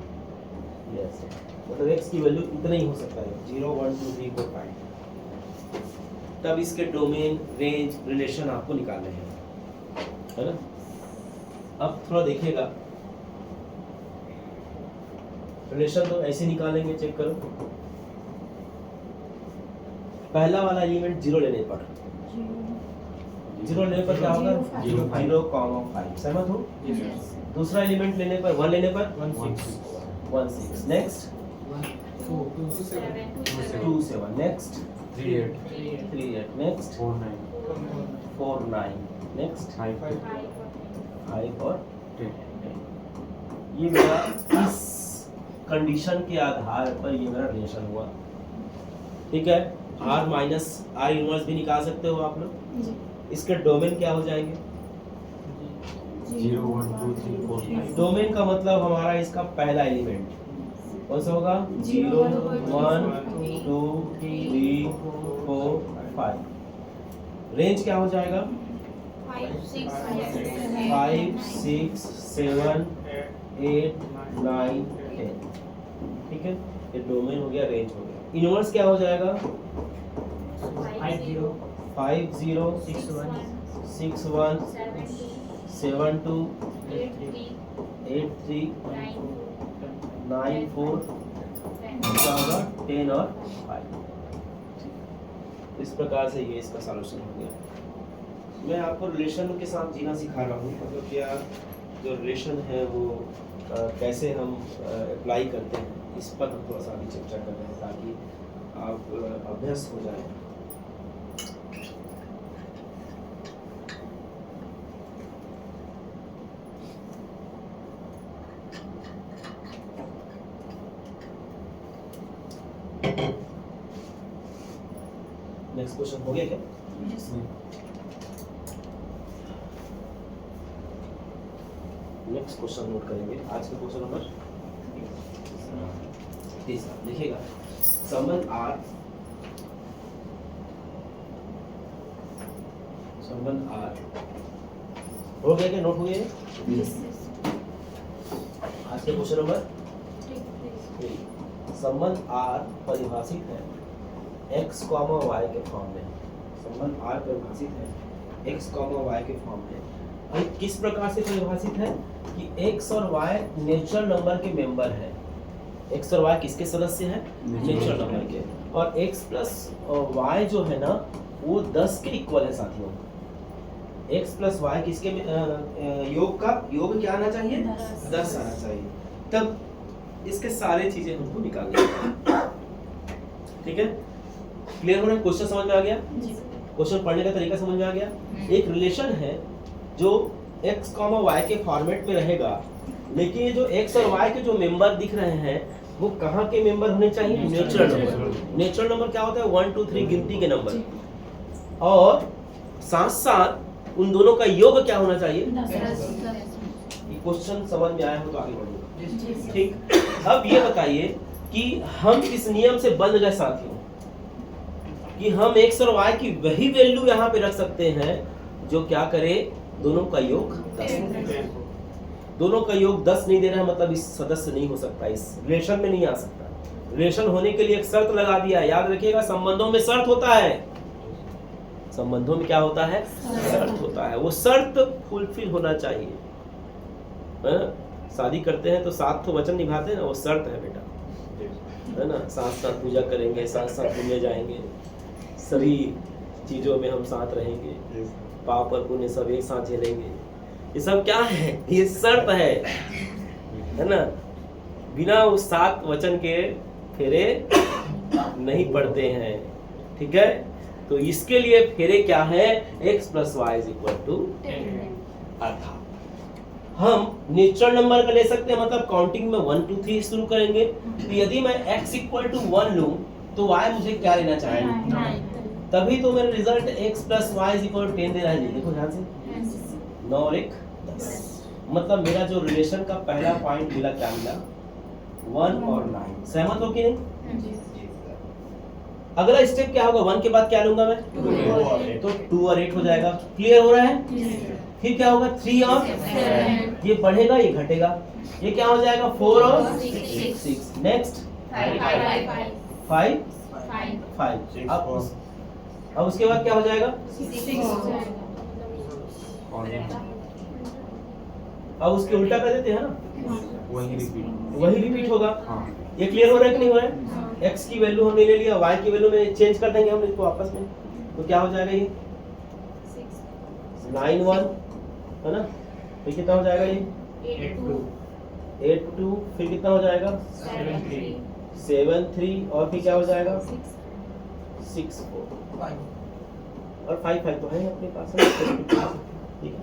यस मतलब x की वैल्यू इतना ही हो सकता है 0 1 2 3 4 5। तब इसके डोमेन रेंज रिलेशन आपको निकालने हैं है ना। अब थोड़ा देखिएगा, रिलेशन तो ऐसे निकालेंगे, चेक करो। पहला वाला एलिमेंट 0 लेने पर, 0 लेने पर क्या होगा? 0,5। सहमत हो? दूसरा एलिमेंट लेने पर 1 लेने पर 1,6। नेक्स्ट 2,7। नेक्स्ट 3,8। नेक्स्ट 4,9। नेक्स्ट 5 और 10। ये मेरा इस कंडीशन के आधार पर ये मेरा रिलेशन हुआ, ठीक है। R माइनस R इनवर्स भी निकाल सकते हो आप लोग। इसके डोमेन क्या हो जाएंगे? 0 1 2 3 4 5। डोमेन का मतलब हमारा इसका पहला एलिमेंट कौन सा होगा? 0 1 2 3 4 5। रेंज क्या हो जाएगा? 5 6 7 8 9 10। ठीक है, ये डोमेन हो गया, रेंज हो गया। इनवर्स क्या हो जाएगा? 5 0 6 1 7 2 8 3 9 4 क्या होगा? 10 और 5। इस प्रकार से ये इसका सॉल्यूशन हो गया। मैं आपको रिलेशन के साथ जीना सिखा रहा हूँ, मतलब क्या जो रिलेशन है वो कैसे हम अप्लाई करते हैं, इस पर हम थोड़ा सा अभी चर्चा कर रहे हैं ताकि आप अभ्यस्त हो जाए। नेक्स्ट क्वेश्चन हो गया क्या? नेक्स्ट क्वेश्चन नोट करेंगे, आज के क्वेश्चन नंबर 30। लिखिएगा, संबंध R हो गया क्या? नोट हो गया? आज के क्वेश्चन नंबर 3। संबंध R परिभाषित है x, y के फॉर्म में। संबंध R परिभाषित है x, y के फॉर्म में। और किस प्रकार से परिभाषित है कि x और y नेचुरल नंबर के मेंबर है। x और y किसके सदस्य हैं? नेचुरल नंबर के। और x प्लस y जो है ना वो 10 के इक्वल है साथियों। x प्लस y किसके योग का योग क्या आना चाहिए? 10 आना चाहिए। तब इसके सारे चीजें हमको निकालनी है। ठीक है, क्लियर हो रहा है? क्वेश्चन समझ में आ गया? क्वेश्चन पढ़ने का तरीका समझ में आ गया? एक रिलेशन है जो x, y के फॉर्मेट में रहेगा, लेकिन ये जो x और y के जो मेंबर दिख रहे हैं वो कहाँ के मेंबर होने चाहिए? Natural number. नेचुरल नंबर क्या होता है? 1 2 3 गिनती के नंबर, और साथ साथ उन दोनों का योग क्या होना चाहिए? क्वेश्चन समझ में आया हो तो आगे बढ़ूंगा। ठीक, अब ये बताइए कि हम इस नियम से बंध गए साथियों कि हम x और y की वही वैल्यू यहाँ पे रख सकते हैं जो क्या करे? दोनों का योग 10। दोनों का योग 10 नहीं दे रहा है मतलब इस सदस्य नहीं हो सकता, इस रिलेशन में नहीं आ सकता। रिलेशन होने के लिए एक शर्त लगा दिया है, याद रखिएगा, संबंधों में शर्त होता है। संबंधों में क्या होता है? शर्त होता है। वो शर्त फुलफिल होना चाहिए। शादी करते हैं तो साथ तो वचन निभाते हैं ना, वो शर्त है बेटा, है ना। साथ साथ पूजा करेंगे, साथ साथ घूमने जाएंगे, सभी चीजों में हम साथ रहेंगे, पाप और पुण्य सब एक साथ झेलेंगे। ये सब क्या है? ये शर्त है ना। बिना उस सात वचन के फेरे नहीं पड़ते हैं। ठीक है, तो इसके लिए फेरे क्या है? x + y = 10। अर्थात हम नेचुरल नंबर का ले सकते हैं, मतलब काउंटिंग में 1 2 3 शुरू करेंगे। तो यदि मैं x = 1 लूं तो y मुझे क्या लेना चाहिए? तभी तो मेरा रिजल्ट x + y = 10 दे रहा है। देखो ध्यान से, 9 और 1 10। मतलब मेरा जो रिलेशन का पहला पॉइंट मिला, क्या मिला? 1 और 9। सहमत हो कि नहीं? अगला स्टेप क्या होगा? 1 के बाद क्या लूंगा मैं? 2। तो 2 और 8 हो जाएगा। क्लियर हो रहा है? फिर क्या होगा? 3 और 7। ये बढ़ेगा, ये घटेगा, ये क्या हो जाएगा? 4 और 6। नेक्स्ट 5 5। अब उसके बाद क्या हो जाएगा? अब उसके उल्टा कर देते हैं ना, वही रिपीट। वही रिपीट होगा। हाँ ये क्लियर हो रहा है कि नहीं हो रहा है? x की वैल्यू हमने ले लिया, y की वैल्यू में चेंज कर देंगे हम इसको आपस में, तो क्या हो जाएगा ये 9 1 है ना, फिर कितना हो जाएगा ये 8 2, फिर कितना हो जाएगा 7 3, और फिर क्या हो जाएगा 6 4, और 5 5 तो है अपने पास है। ठीक है,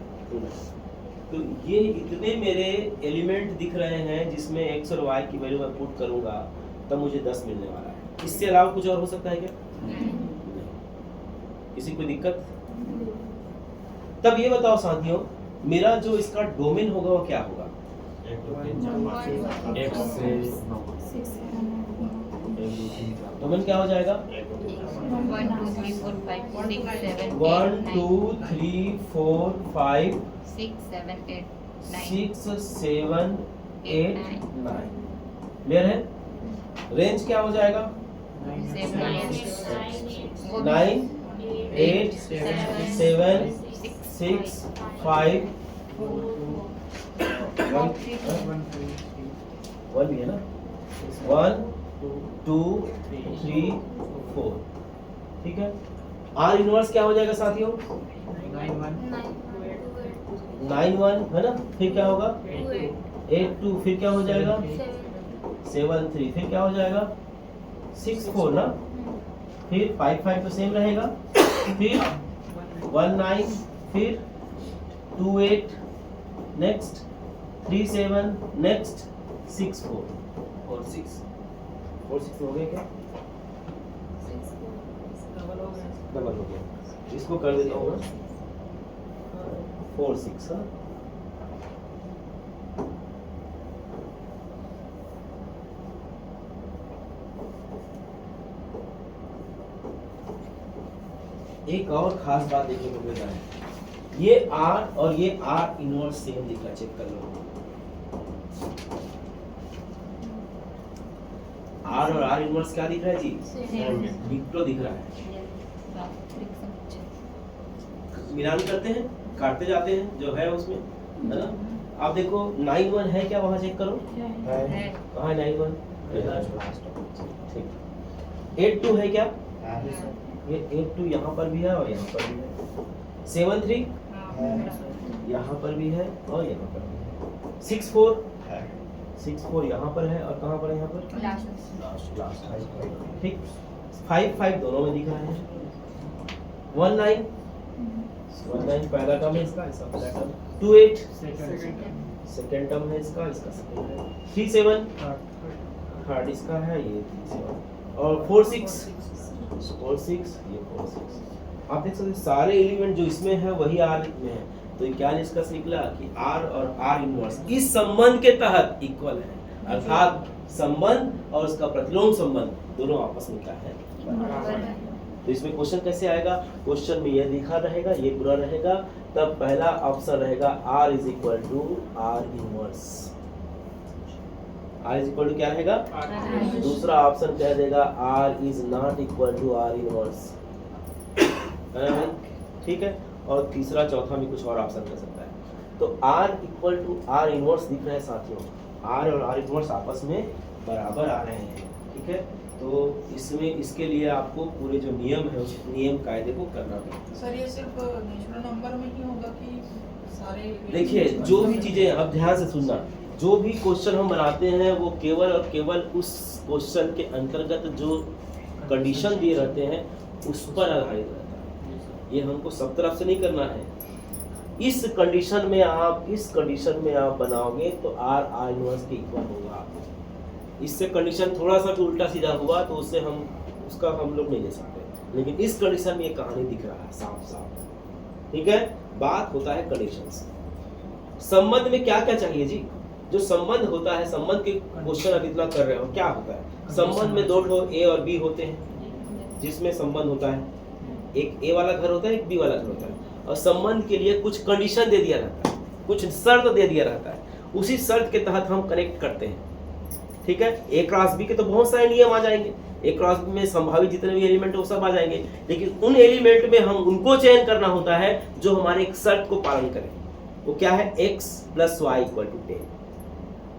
तो ये इतने मेरे एलिमेंट दिख रहे हैं जिसमें x और y की वैल्यू मैं पुट करूंगा तब मुझे 10 मिलने वाला है। इससे अलावा कुछ और हो सकता है क्या? नहीं। किसी को दिक्कत? तब ये बताओ साथियों, मेरा जो इसका डोमेन होगा वो क्या होगा? X से 9। डोमेन क्या हो जाएगा? 1 2 3 4 5 6 7 1 2 3 4 5 6 7 8 9 6 7 8 9। क्लियर है? रेंज क्या हो जाएगा? 9 8 7 6 5 1 भी है ना, 1 2 3 4। ठीक है, R इनवर्स क्या हो जाएगा साथियों? 9 1 है ना, फिर क्या होगा 8 2, फिर क्या हो जाएगा 7 3, फिर क्या हो जाएगा 6 4 ना, फिर 5 5 तो सेम रहेगा, फिर 1 9, फिर 2 8, नेक्स्ट 3 7, नेक्स्ट 6 4 और 6 हो गया क्या? डबल हो गया, इसको कर देता हूँ मैं 4 6। हाँ, एक और खास बात देखने को मिल रहा है, ये R और ये R इनवर्स सेम दिख रहा है, चेक कर लो। R और R इनवर्स क्या दिख रहा है जी? डिक्टो दिख रहा है। मिलान करते हैं, काटते जाते हैं, जो है उसमें है ना। आप देखो 9 1 है क्या, वहां चेक करो कहाँ है 9 1? ठीक। 8 2 है क्या? ये 8 2 यहाँ पर भी है और यहाँ पर भी है। 7 3 यहाँ पर भी है और यहाँ पर भी है। 6 4 यहाँ पर है और कहाँ पर है? यहाँ पर लास्ट। ठीक, 5 5 दोनों में दिख रहा है। 1 9 पहला टर्म है इसका पहला टर्म। 2 8 सेकंड टर्म है इसका सेकंड है। 3 7 थर्ड इसका है, ये 3 7, और 4 6 ये 4 6। आप देख सकते हैं सारे एलिमेंट जो इसमें है वही R में है, तो क्या निष्कर्ष निकला कि R और R इनवर्स इस संबंध के तहत इक्वल है, अर्थात संबंध और उसका प्रतिलोम संबंध दोनों आपस में क्या है? बराबर है। तो इसमें क्वेश्चन कैसे आएगा? क्वेश्चन में यह लिखा रहेगा, ये पूरा रहेगा, तब पहला ऑप्शन रहेगा R is equal to R inverse. R is equal to क्या रहेगा? दूसरा ऑप्शन कह देगा R is not equal to R inverse, है ना भाई? ठीक है, और तीसरा चौथा भी कुछ और ऑप्शन कर सकता है। तो R equal to R inverse दिख रहा है साथियों, R और R इनवर्स आपस में बराबर आ रहे हैं। ठीक है, तो इसमें इसके लिए आपको पूरे जो नियम है उस नियम कायदे को करना पड़ेगा। सर ये सिर्फ नेचुरल नंबर में ही होगा कि सारे? देखिए जो भी चीजें, अब ध्यान से सुनना, जो भी क्वेश्चन हम बनाते हैं वो केवल और केवल उस क्वेश्चन के अंतर्गत जो कंडीशन दिए रहते हैं उस पर आधारित रहता है। ये हमको सब तरफ से नहीं करना है। इस कंडीशन में आप बनाओगे तो R इनवर्स के इक्वल होगा। इससे कंडीशन थोड़ा सा भी उल्टा सीधा हुआ तो उससे उसका हम लोग नहीं ले सकते, लेकिन इस कंडीशन में ये कहानी दिख रहा है साफ साफ। ठीक है, बात होता है कंडीशन से। संबंध में क्या क्या चाहिए जी? जो संबंध होता है, संबंध के क्वेश्चन अब इतना कर रहे हो, क्या होता है? संबंध में दो ठो A और B होते हैं, जिसमें संबंध होता है, एक A वाला घर होता है, एक B वाला घर होता है, और संबंध के लिए कुछ कंडीशन दे दिया रहता है, कुछ शर्त दे दिया रहता है, उसी शर्त के तहत हम कनेक्ट करते हैं। ठीक है, A क्रॉस B के तो बहुत सारे नियम आ जाएंगे, A क्रॉस B में संभावित जितने भी एलिमेंट वो सब आ जाएंगे, लेकिन उन एलिमेंट में हम उनको चयन करना होता है जो हमारे एक शर्त को पालन करें। वो क्या है x plus y equal to 10,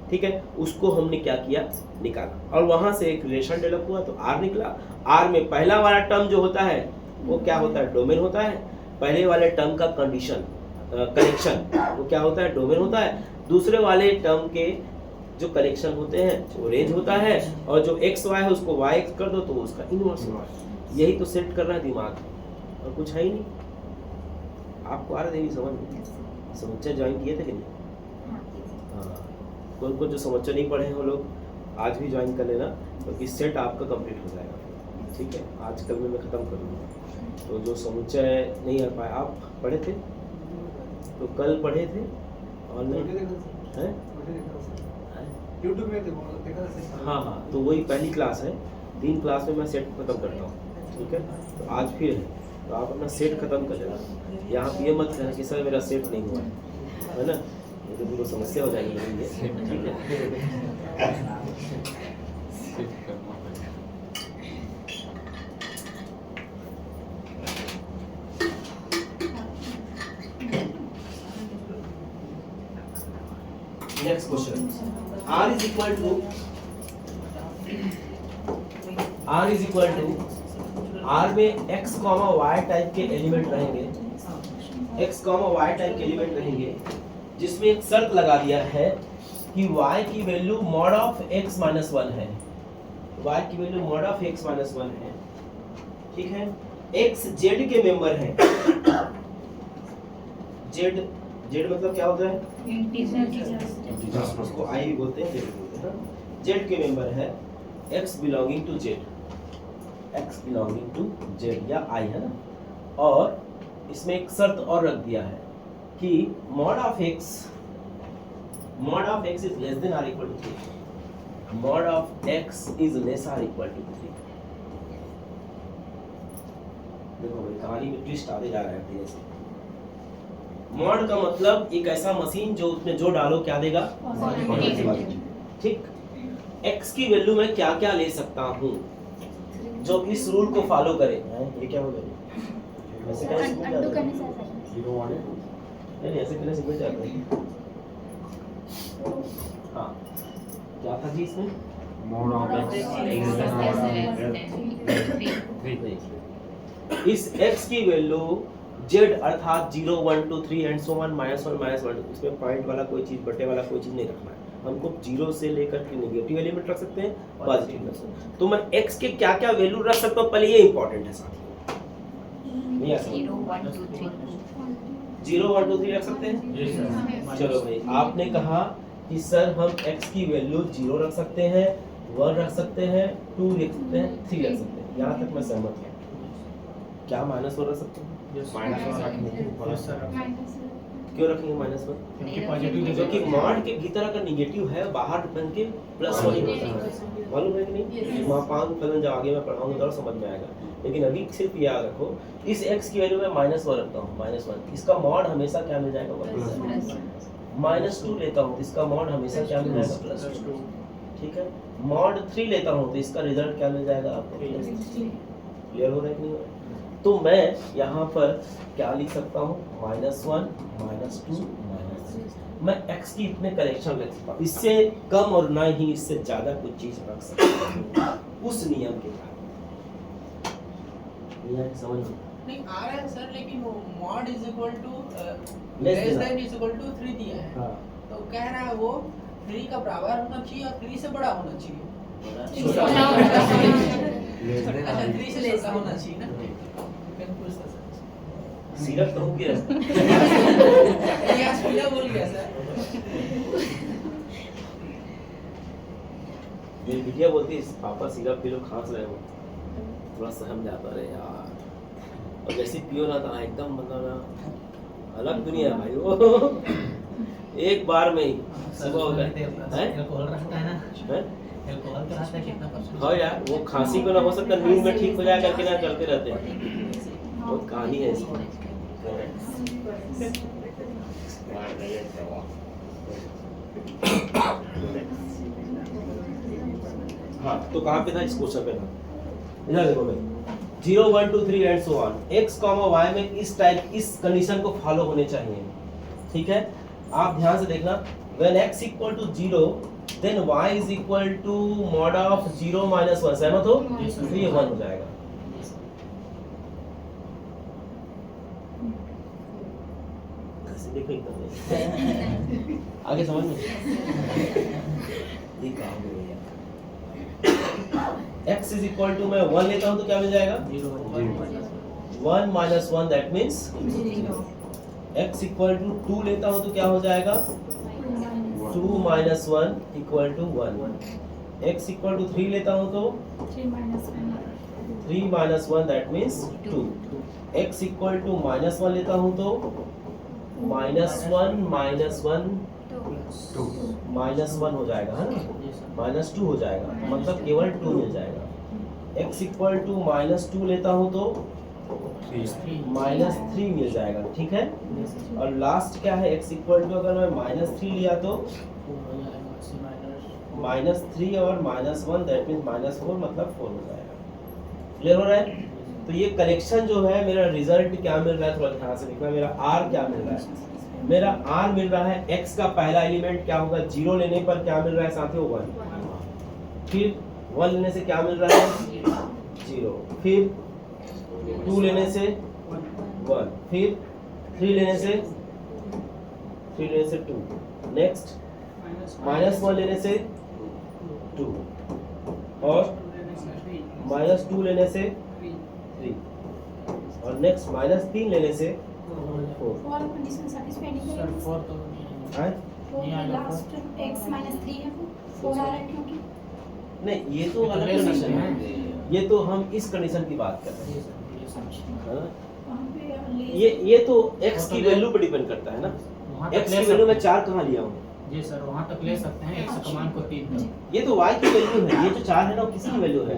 ठीक है। उसको हमने क्या किया, निकाला, और वहां से एक रिलेशन डेवलप हुआ तो r निकला। r में पहला वाला टर्म जो होता है वो क्या होता है, डोमेन होता है। पहले वाले टर्म का कंडीशन कनेक्शन वो क्या होता है, डोमेन होता है। दूसरे वाले टर्म के जो कनेक्शन होते हैं वो रेंज होता है, और जो एक्स वाई है उसको वाई एक्स कर दो तो उसका इनवर्स होगा। यही तो सेट कर रहा है दिमाग, और कुछ है ही नहीं। आपको आ रहा है समझ में? समस्या ज्वाइन किए थे कि नहीं? हाँ, कोई जो समस्या नहीं पढ़े हैं वो लोग आज भी ज्वाइन कर लेना, क्योंकि सेट आपका कंप्लीट हो जाएगा, ठीक है। आज कल में मैं ख़त्म करूँगा। तो जो समुच्चय नहीं आ पाए, आप पढ़े थे तो कल पढ़े थे ऑनलाइन हैं? YouTube में देखा था। हाँ हाँ, तो वही पहली क्लास है, 3 क्लास में मैं सेट खत्म करता हूँ, ठीक है। तो आज फिर है, तो आप अपना सेट खत्म कर लेना। यहाँ पे ये मत कहना कि सर मेरा सेट नहीं हुआ है ना, ये तो तुमको समस्या हो जाएगी मेरे लिए, ठीक है। Next question, r is equal to r में x, y टाइप के एलिमेंट रहेंगे, x, y टाइप के एलिमेंट रहेंगे, जिसमें एक शर्त लगा दिया है कि y की value mod of x minus 1 है, y की value mod of x minus 1 है, ठीक है। x z के मेंबर हैं, z मतलब क्या होता है, उसको i भी बोलते हैं, z भी बोलते हैं, z के मेंबर है, x belonging to z, x belonging to z या i है ना। और इसमें एक शर्त और रख दिया है कि mod of x is less than or equal to 3, mod of x is less or equal to 3। देखो भाई कहानी में ट्विस्ट आते जा रहा है ऐसे। मॉड का मतलब एक ऐसा मशीन जो उसमें जो डालो क्या देगा, ठीक। x की वैल्यू में क्या क्या ले सकता हूँ जो इस रूल को फॉलो करे। ये क्या हो गया, ऐसे कैसे समझ अनडू जाता करने है? से आता है। नहीं ऐसे कैसे समझ जाता है? हाँ, क्या था जी इसमें, Mode of x is इस x की वैल्यू z अर्थात 0 1 2 3 एंड सो ऑन -1 -1, इसमें पॉइंट वाला कोई चीज, बटे वाला कोई चीज नहीं रखना है हमको। 0 से लेकर के नेगेटिव एलिमेंट रख सकते हैं, पॉजिटिव रख सकते हैं। तो मैं x के क्या क्या वैल्यू रख सकता हूँ, पहले ये इंपॉर्टेंट है साथियों। ये 0 1 2 3 0 1 2 3 रख सकते हैं। चलो भाई, आपने कहा कि सर हम x की वैल्यू 0 रख सकते हैं, 1 रख सकते हैं, 2 रख सकते हैं, 3 रख सकते हैं। यहाँ तक मैं सहमत हूँ। क्या -1 रख सकते हैं? क्यों रखेंगे -1? क्योंकि मॉड के भीतर अगर निगेटिव है, बाहर बन के +1 ही होता है, मालूम है कि नहीं? वहाँ 5 कदम जब आगे मैं पढ़ाऊंगा तो समझ में आएगा, लेकिन अभी सिर्फ याद रखो इस x की वैल्यू में -1 रखता हूँ, -1, इसका मॉड हमेशा क्या मिल जाएगा, -2 लेता हूँ तो इसका मॉड हमेशा क्या मिल जाएगा, +2, ठीक है। मॉड 3 लेता हूँ तो इसका रिजल्ट क्या मिल जाएगा आपको, क्लियर हो रहा है कि नहीं? तो मैं यहाँ पर क्या लिख सकता हूँ, -1 -2 -3। मैं x की इतने करेक्शन रख सकता हूँ, इससे कम और ना ही इससे ज्यादा कुछ चीज रख सकता हूँ उस नियम के तहत। नियम समझ में नहीं आ रहा है सर, लेकिन वो mod is equal to Less less than than is equal to 3 दिया है। हाँ। तो कह रहा है वो 3 का बराबर होना चाहिए और 3 से बड़ा होना चाहिए। छोटा अच्छा 3 से छोटा होना चाहिए ना, कंफ्यूज था सर। सिरप तो हो गया ये आज पीला बोल गया सर। मेरी बिटिया बोलती है पापा सिरप पी लो, खांस रहे हो, थोड़ा सहम जाता रहे यार, और जैसे पियो ना था एकदम मतलब ना अलग दुनिया है भाई वो। एक बार में ही सुबह हो गए अल्कोहल रहता है ना, हैं? अल्कोहल का रहता है कितना %? हाँ यार, वो खांसी को ना हो सकता नींद में ठीक हो जाए करके ना करते रहते हैं, तो कहानी है इसकी। हाँ, तो कहाँ पे था, इस क्वेश्चन पे था। इधर देखो भाई, 0 1 2 3 and so on, x, y में इस टाइप इस कंडीशन को फॉलो होने चाहिए। ठीक है, आप ध्यान से देखना, when x equal to 0 then y is equal to mod of 0 minus 1, सहमत हो? तो ये 1 हो जाएगा। कैसे देखो एकदम आगे समझ में ये काम हो गया। x इज इक्वल टू मैं 1 लेता हूं तो क्या मिल जाएगा? 1 minus 1 that means x equal to 2 लेता हूं तो क्या हो जाएगा? 2 minus 1 equal to 1। x equal to 3 लेता हूं तो 3 minus 1 that means 2। x equal to minus 1 लेता हूं तो माइनस 1 माइनस 1 माइनस 1 हो जाएगा, है ना? माइनस 2 हो जाएगा, मतलब केवल 2 मिल जाएगा। x इक्वल टू माइनस 2 लेता हूं तो माइनस 3 मिल जाएगा, ठीक है। और लास्ट क्या है? x इक्वल टू अगर मैं माइनस 3 लिया तो माइनस 3 और माइनस 1 दैट मीन्स माइनस 4, मतलब 4 हो जाएगा। क्लियर हो रहा है? तो ये कलेक्शन जो है, मेरा रिजल्ट क्या मिल रहा है, थोड़ा ध्यान से देखना। मेरा r क्या मिल रहा है? मेरा r मिल रहा है, x का पहला एलिमेंट क्या होगा? 0 लेने पर क्या मिल रहा है साथियों? 1। फिर 1 लेने से क्या मिल रहा है? 0। फिर 2 लेने से 1, फिर 3 लेने से 2। नेक्स्ट माइनस 1 लेने से 2 और माइनस 2 लेने से 3 और नेक्स्ट माइनस 3 लेने से 4। फॉर कंडीशन सेटिस्फाइड है। हाँ? लास्ट x माइनस 3 है, 4 आ रहा है क्योंकि नहीं, ये तो अलग कंडीशन है, ये तो हम इस कंडीशन की बात कर रहे हैं, है ना? वहाँ पे ये तो x की वैल्यू पर डिपेंड करता है ना। x की वैल्यू मैं 4 कहाँ लिया हूँ? जी सर, वहाँ तक ले सकते हैं, x कमांड को 3 तक। ये तो y की वैल्यू है, ये जो 4 है ना वो किसकी वैल्यू है?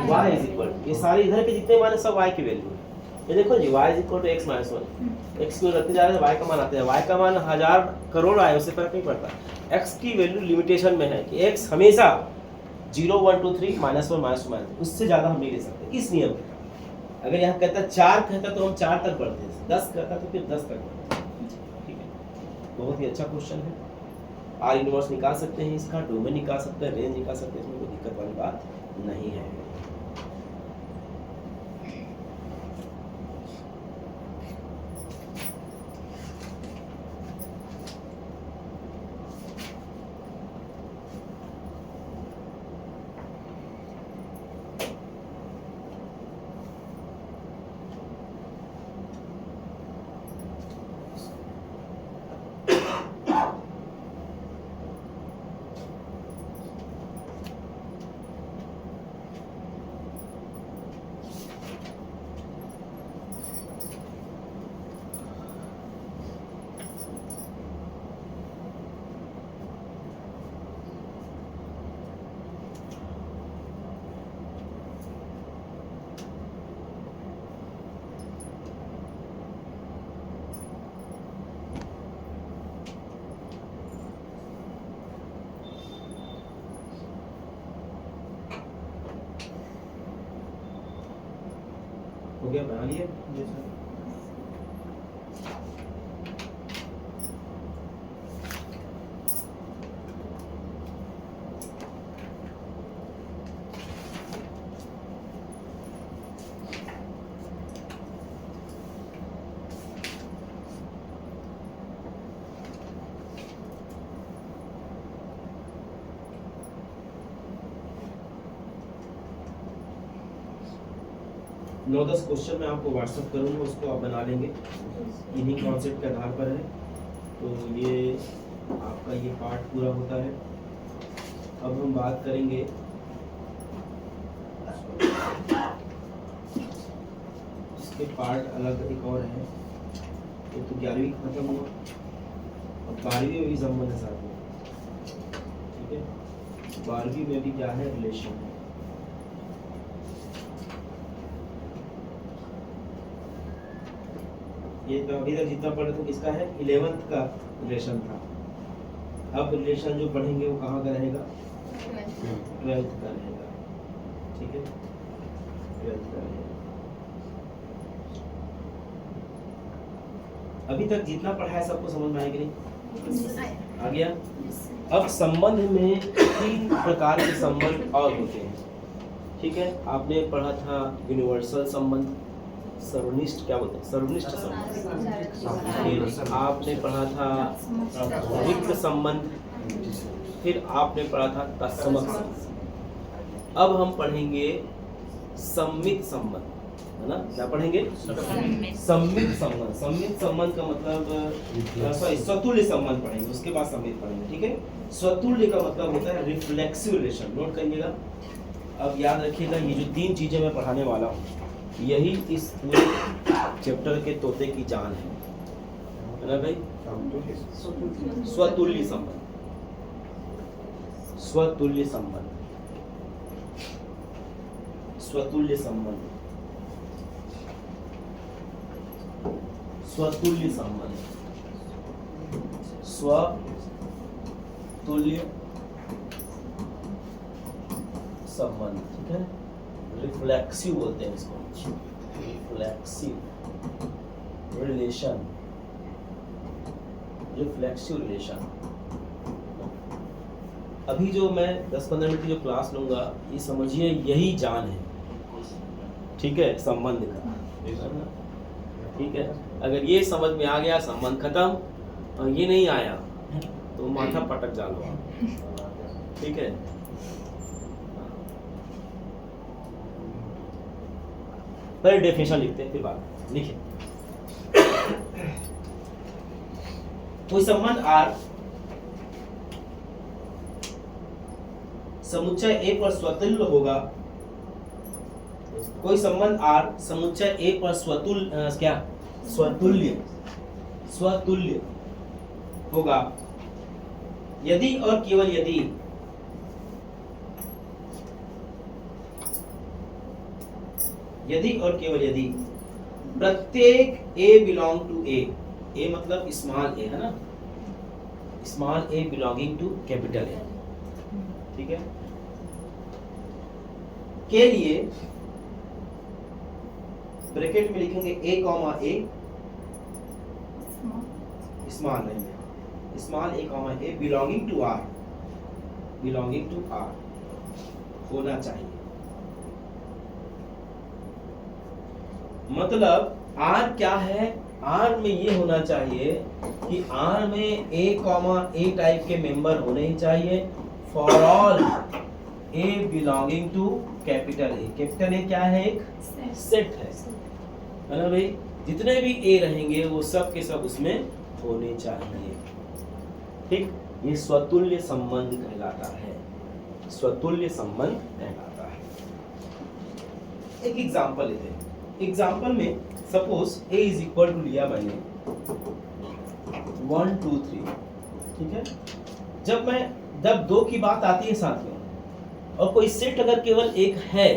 y इज इक्वल, ये सारे इधर के जितने मान है सब y की वैल्यू है। ये देखो जी, y is equal to x minus 1, x को रखते जा रहे हैं, y का मान आते हैं, y का मान 1000 करोड़ आए उससे फर्क नहीं पड़ता। x की वैल्यू लिमिटेशन में है कि x हमेशा 0 1 2 3 माइनस 1 माइनस 2 माइनस, उससे ज़्यादा हम नहीं ले सकते। इस नियम के अगर यहाँ कहता 4 कहता तो हम 4 तक बढ़ते, 10 कहता तो फिर 10 तक बढ़ते। ठीक है, बहुत ही अच्छा क्वेश्चन है। आर इनवर्स निकाल सकते हैं, इसका डोमेन निकाल सकते हैं, रेंज निकाल सकते हैं, इसमें कोई दिक्कत वाली बात नहीं है। हो गया, बना लिया? जी सर। नौ 10 क्वेश्चन मैं आपको व्हाट्सअप करूंगा, उसको आप बना लेंगे, इन्हीं कॉन्सेप्ट के आधार पर है। तो ये आपका ये पार्ट पूरा होता है। अब हम बात करेंगे इसके पार्ट अलग एक और है। ये तो 11वीं खत्म हुआ, अब 12वीं में भी संबंध है साथ में, ठीक है। 12वीं में भी क्या है? रिलेशन है। ये तो अभी तक जितना पढ़े तो किसका है? 11th का रिलेशन था। अब रिलेशन जो पढ़ेंगे वो कहाँ का रहेगा? 12th का रहेगा, ठीक है, 12th का रहेगा। अभी तक जितना पढ़ा है सबको समझ में आएगी नहीं? आ गया? अब संबंध में 3 प्रकार के संबंध और होते हैं, ठीक है? आपने पढ़ा था यूनिवर्सल संबंध, सर्वनिष्ठ, क्या बोलते हैं, सर्वनिष्ठ संबंध, फिर आपने पढ़ा था रिक्त संबंध, फिर आपने पढ़ा था तत्समक संबंध। अब हम पढ़ेंगे सम्मित संबंध, है ना? क्या पढ़ेंगे? सम्मित संबंध। सम्मित संबंध का मतलब सॉरी स्वतुल्य संबंध पढ़ेंगे, उसके बाद सम्मित पढ़ेंगे, ठीक है? स्वतुल्य का मतलब होता है रिफ्लेक्सिव रिलेशन, नोट करिएगा। अब याद रखिएगा, ये जो 3 चीजें मैं पढ़ाने वाला हूँ यही इस पूरे चैप्टर के तोते की जान है ना भाई? स्वतुल्य संबंध, स्वतुल्य संबंध, स्वतुल्य संबंध, स्वतुल्य संबंध, स्वतुल्य संबंध, ठीक है? रिफ्लेक्सिव बोलते हैं इसको, रिफ्लेक्सिव रिलेशन, रिफ्लेक्सिव रिलेशन। अभी जो मैं 10-15 मिनट की जो क्लास लूंगा, ये समझिए यही जान है, ठीक है? संबंध का, ठीक है? अगर ये समझ में आ गया संबंध खत्म, और ये नहीं आया तो माथा पटक डालो, ठीक है? पहले डेफिनेशन लिखते हैं, फिर बात लिखिए। कोई संबंध R समुच्चय A पर स्वतुल्य होगा, कोई संबंध R समुच्चय A पर स्वतुल्य होगा यदि और केवल यदि और केवल यदि प्रत्येक A बिलोंग टू A मतलब स्मॉल a है ना, small a belonging to capital A, ठीक है? के लिए ब्रैकेट में लिखेंगे A, स्मॉल नहीं है, small a, belonging to R होना चाहिए। मतलब R क्या है? R में ये होना चाहिए कि R में A टाइप के मेंबर होने ही चाहिए for all A belonging to capital A। Capital A क्या है? एक सेट है ना भाई? जितने भी A रहेंगे वो सब के सब उसमें होने चाहिए, ठीक? ये स्वतुल्य संबंध कहलाता है, स्वतुल्य संबंध कहलाता है। एक एग्जांपल लेते हैं। एग्जाम्पल में suppose A is equal to लिया मैंने 1 2 3, ठीक है? जब 2 की बात आती है साथ में और कोई सेट अगर केवल एक है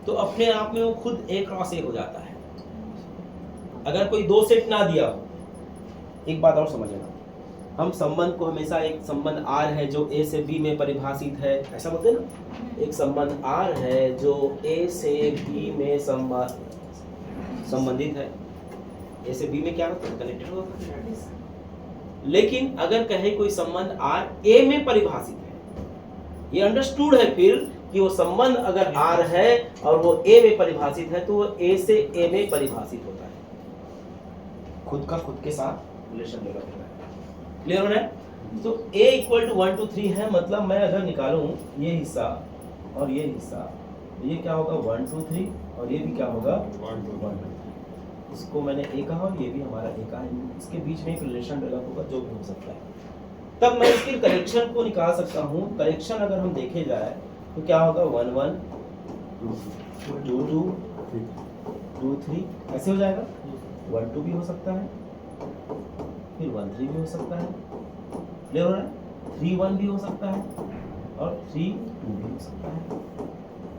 तो अपने आप में वो खुद A क्रॉस A हो जाता है। अगर कोई 2 सेट ना दिया हो, एक बात और समझना, हम संबंध को हमेशा एक संबंध R है जो A से B में परिभाषित है, ऐसा बोलते हैं ना? एक संबंध R है जो A से B में संबंधित है, A से B में क्या होता है? कनेक्टेड होता है। लेकिन अगर कहे कोई संबंध R A में परिभाषित है, ये अंडरस्टूड है फिर कि वो संबंध अगर R है और वो A में परिभाषित है तो वो A से A में परिभाषित होता है, खुद का खुद के साथ रिलेशन डेवलप होता है। क्लियर हो रहा है? तो A इक्वल टू 1 2 3 है, मतलब मैं अगर निकालूं ये हिस्सा और ये हिस्सा, ये क्या होगा? 1 2 3, और ये भी क्या होगा? 1 2 3। इसको मैंने A कहा और ये भी हमारा A कहा, इसके बीच में एक रिलेशन डेवलप होगा जो भी हो सकता है। तब मैं इसके करेक्शन को निकाल सकता हूँ। करेक्शन अगर हम देखे जाए तो क्या होगा? 1 1 2 2 2 3 ऐसे हो जाएगा। 1 2 भी हो सकता है, फिर 1 3 भी हो सकता है, क्लियर हो रहा है? 3 1 भी हो सकता है और 3 2 भी हो सकता है,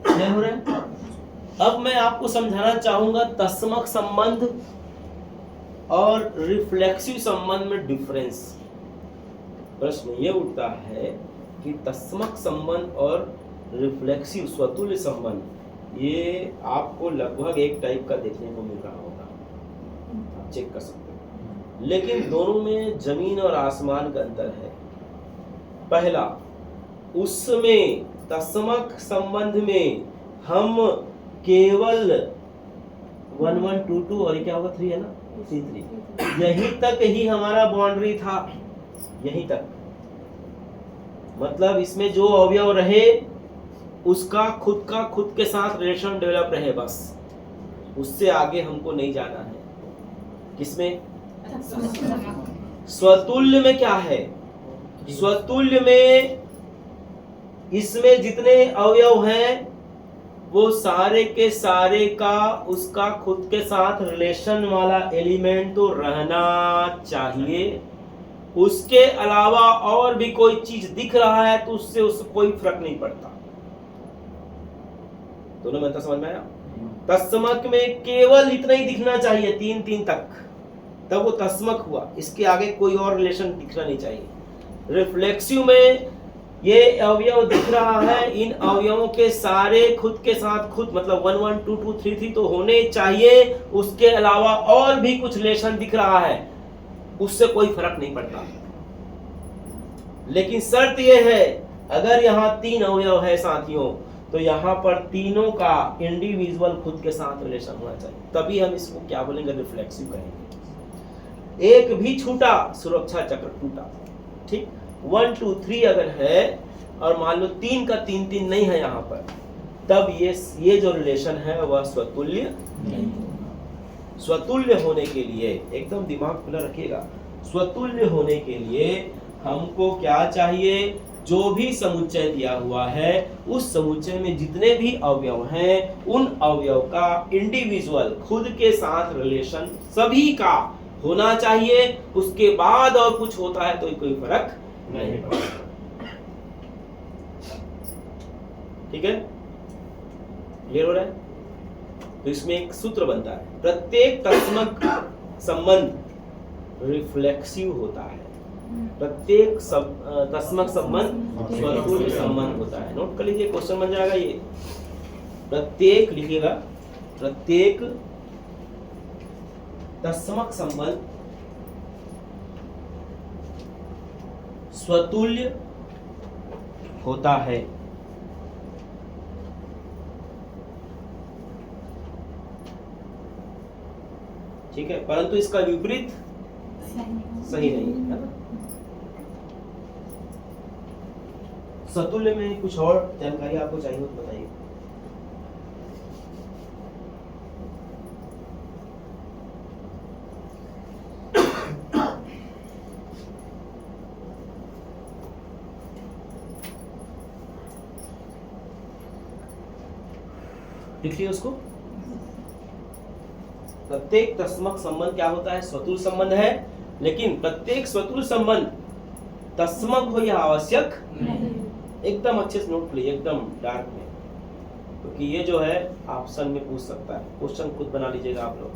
क्लियर हो रहा है? अब मैं आपको समझाना चाहूंगा तत्समक संबंध और रिफ्लेक्सिव संबंध में डिफरेंस। प्रश्न ये उठता है कि तत्समक संबंध और रिफ्लेक्सिव स्वतुल्य संबंध ये आपको लगभग एक टाइप का देखने को मिल रहा होगा, आप चेक कर सकते हो। लेकिन दोनों में जमीन और आसमान का अंतर है। पहला, उसमें तस्मक संबंध में हम केवल 1 1 2 2 और ये क्या होगा 3 है ना 3 3 यहीं तक ही हमारा बाउंड्री था, यहीं तक। मतलब इसमें जो अवयव रहे उसका खुद के साथ रिलेशन डेवलप रहे, बस उससे आगे हमको नहीं जाना है। किसमें? स्वतुल्य में क्या है? स्वतुल्य में इसमें जितने अवयव हैं वो सारे के सारे का उसका खुद के साथ रिलेशन वाला एलिमेंट तो रहना चाहिए। उसके अलावा और भी कोई चीज दिख रहा है तो उससे कोई फर्क नहीं पड़ता। दोनों में अंतर समझ में आया? तस्मक में केवल इतना ही दिखना चाहिए 3 3 तक, तब वो तस्मक हुआ। इसके आगे कोई और रिलेशन दिखना नहीं चाहिए। रिफ्लेक्सिव में ये अवयव दिख रहा है, इन अवयवों के सारे खुद के साथ खुद, मतलब 1 1 2 2 3 3 तो होने चाहिए। उसके अलावा और भी कुछ रिलेशन दिख रहा है, उससे कोई फर्क नहीं पड़ता। लेकिन शर्त यह है, अगर यहाँ 3 अवयव है साथियों, तो यहाँ पर तीनों का इंडिविजुअल खुद के साथ रिलेशन होना चाहिए, तभी हम इसको क्या बोलेंगे? रिफ्लेक्सिव कहेंगे। एक भी छूटा, सुरक्षा चक्र टूटा। ठीक, 1 2 3 अगर है और मान लो 3 का 3 3 नहीं है यहाँ पर, तब ये जो रिलेशन है वह स्वतुल्य नहीं होगा। स्वतुल्य होने के लिए एकदम दिमाग खुला रखिएगा, स्वतुल्य होने के लिए हमको क्या चाहिए? जो भी समुच्चय दिया हुआ है उस समुच्चय में जितने भी अवयव हैं उन अवयव का इंडिविजुअल खुद के साथ रिलेशन सभी का होना चाहिए। उसके बाद और कुछ होता है तो कोई फर्क नहीं पड़ता। ठीक है, क्लियर हो रहा है? तो इसमें एक सूत्र बनता है, प्रत्येक तस्मक संबंध रिफ्लेक्सिव होता है, प्रत्येक तस्मक संबंध स्वतुल्य संबंध होता है। नोट कर लीजिए, क्वेश्चन बन जाएगा ये। प्रत्येक लिखिएगा, प्रत्येक तस्मक संबंध स्वतुल्य होता है। ठीक है, परंतु इसका विपरीत सही नहीं है ना। स्वतुल्य में कुछ और जानकारी आपको चाहिए हो तो बताइए। लिखिए उसको। प्रत्येक तस्मक संबंध क्या होता है? स्वतुल्य संबंध है, लेकिन प्रत्येक स्वतुल्य संबंध तस्मक हो यह आवश्यक नहीं। एकदम अच्छे से नोट लीजिए, एकदम डार्क में, क्योंकि ये जो है ऑप्शन में पूछ सकता है। क्वेश्चन खुद बना लीजिएगा आप लोग।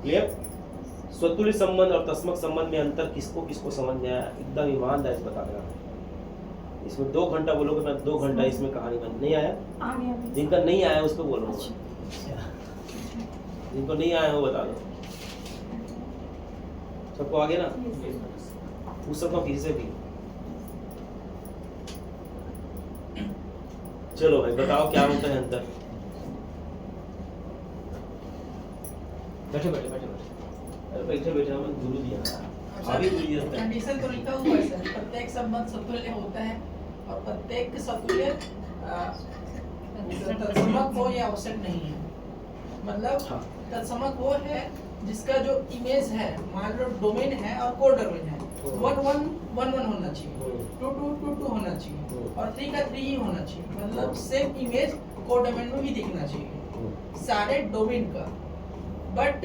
क्लियर? स्वतुल्य संबंध और तस्मक संबंध में अंतर किसको किसको समझ में आया? एकदम ईमानदारी से बता देना। इसमें 2 घंटा बोलोगे, मैं 2 घंटा इसमें कहानी बन नहीं आया। जिनका नहीं आया उसको बोलो, जिनको नहीं आया वो बता दो। सबको आगे ना पूछ सकता हूँ किसी से भी। चलो भाई बताओ क्या होता है अंतर? बैठे बैठे बैठे बैठे, अरे बैठे बैठे हमें गुरु दिया अभी गुरु दिया था। कंडीशन तो लिखा हुआ है सर, प्रत्येक संबंध स्वतुल्य होता है और प्रत्येक स्वतुल्य तत्समक हो यह आवश्यक नहीं है। मतलब हाँ। तत्समक वो है जिसका जो इमेज है, मान लो डोमेन है और कोडोमेन है, 1 1 1 1 होना चाहिए, 2 2 2 2 होना चाहिए और 3 का 3 ही होना चाहिए। मतलब सेम इमेज कोडोमेन में भी दिखना चाहिए सारे डोमेन का। बट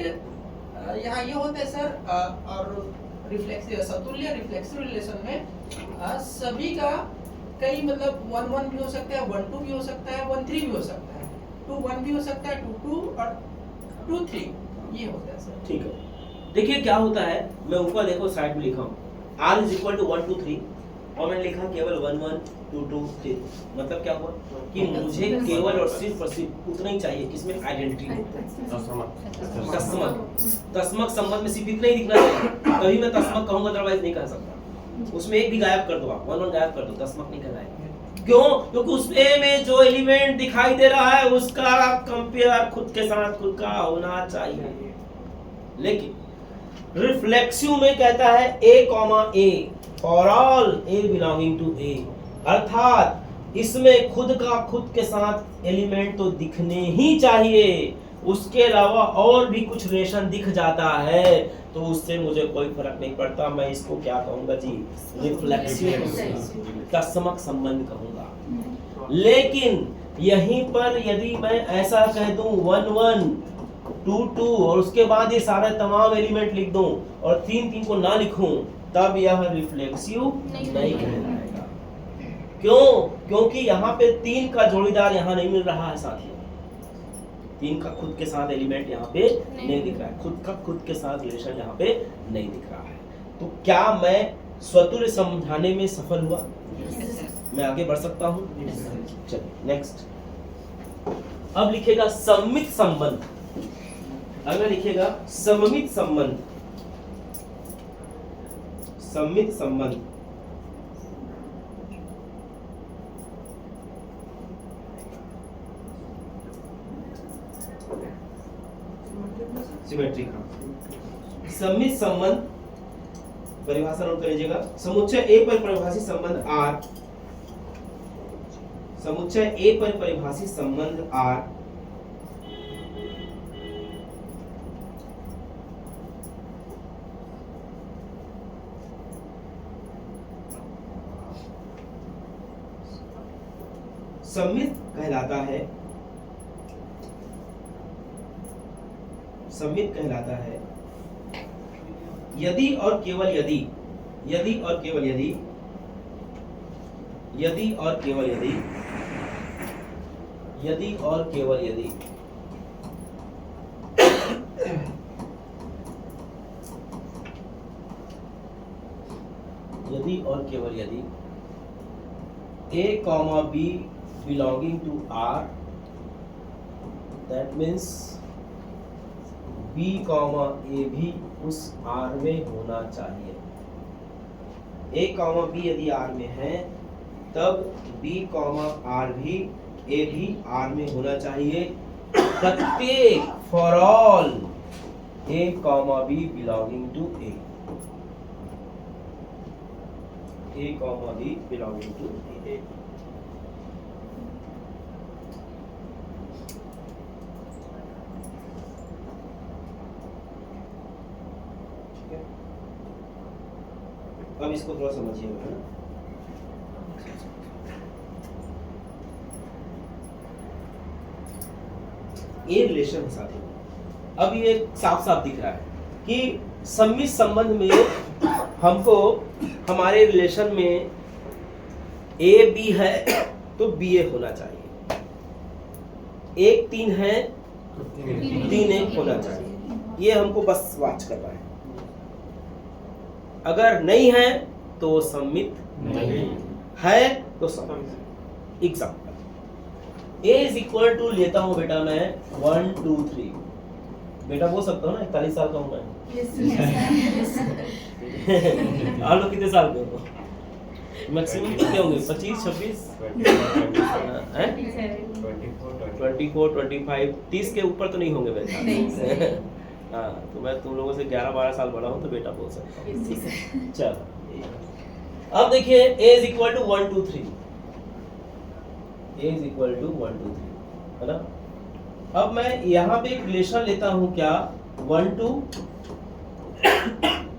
यहाँ ये होता है सर, और रिफ्लेक्सिव स्वतुल्य रिफ्लेक्सिव रिलेशन में सभी का कई मतलब 1 1 भी हो सकता है, 1 2 भी हो सकता है, 1 3 भी हो सकता है, 2 1 भी हो सकता है, 2 2 और 2 3 ये होता है सर। ठीक है, देखिए क्या होता है, मैं ऊपर देखो साइड में लिखा हूँ R = 1 2 3 और मैंने लिखा केवल 1 1 2 2 3, मतलब क्या हुआ कि मुझे केवल और सिर्फ उतना ही चाहिए किसमें आइडेंटिटी में, तस्मक संबंध में सिर्फ इतना ही दिखना चाहिए, तभी मैं तस्मक कहूंगा, अदरवाइज नहीं कह सकता। उसमें एक भी गायब कर दो, आप 1 1 गायब कर दो, तस्मक नहीं कहलाएगा। क्यों? क्योंकि उसमें में जो एलिमेंट दिखाई दे रहा है उसका कंपेयर खुद के साथ खुद का होना चाहिए। लेकिन रिफ्लेक्सिव में कहता है A, for all A belonging to A, अर्थात इसमें खुद का खुद के साथ एलिमेंट तो दिखने ही चाहिए, उसके अलावा और भी कुछ रिलेशन दिख जाता है तो उससे मुझे कोई फर्क नहीं पड़ता, मैं इसको क्या कहूंगा जी, रिफ्लेक्सिव, तस्मक संबंध कहूंगा। लेकिन यहीं पर यदि मैं ऐसा कह दूं 1 1 2 2 और उसके बाद ये सारे तमाम एलिमेंट लिख दूं और 3 3 को ना लिखूं, तब यह रिफ्लेक्सिव नहीं कहलाएगा। क्यों? क्योंकि यहाँ पे 3 का जोड़ीदार यहाँ नहीं मिल रहा है साथियों, 3 का खुद के साथ एलिमेंट यहाँ पे नहीं दिख रहा है, खुद का खुद के साथ रिलेशन यहाँ पे नहीं दिख रहा है। तो क्या मैं स्वतुल्य समझाने में सफल हुआ? मैं आगे बढ़ सकता हूँ? चलिए नेक्स्ट। अब लिखेगा सममित संबंध, अगला लिखेगा सममित संबंध। सममित संबंध सिमेट्रिक। सममित संबंध परिभाषा नोट कर लीजिएगा। समुच्चय A पर परिभाषित संबंध R, समुच्चय A पर परिभाषित संबंध R सममित कहलाता है, सममित कहलाता है यदि और केवल यदि, यदि और केवल यदि, यदि और केवल यदि, यदि और केवल यदि यदि और केवल यदि A, B belonging to R, that means B, A भी उस R में होना चाहिए। A, B यदि R में है तब B, R भी A भी R में होना चाहिए। प्रत्येक for all A, B belonging to A, A, B belonging to A। अब इसको थोड़ा समझिएगा, है ना। ये रिलेशन है साथियों, अब ये साफ साफ दिख रहा है कि सममित संबंध में हमको हमारे रिलेशन में A B है तो B A होना चाहिए, 1 3 है 3 1 होना चाहिए, ये हमको बस वाच करना है। अगर नहीं है तो सममित नहीं है तो सममित। Example A is equal to लेता हूं बेटा मैं 1 2 3, बेटा बोल सकता हूँ ना, 41 साल का हूँ मैं। आप लोग कितने साल के हो? मैक्सिमम कितने होंगे? 25 26 24 25 30 के ऊपर तो नहीं होंगे बेटा। हाँ, तो मैं तुम लोगों से 11-12 साल बड़ा हूँ तो बेटा बोल सकता हूँ। चलो अब देखिए A is equal to 1 2 3, A is equal to 1 2 3, है ना। अब मैं यहाँ पे एक रिलेशन लेता हूँ, क्या 1 2,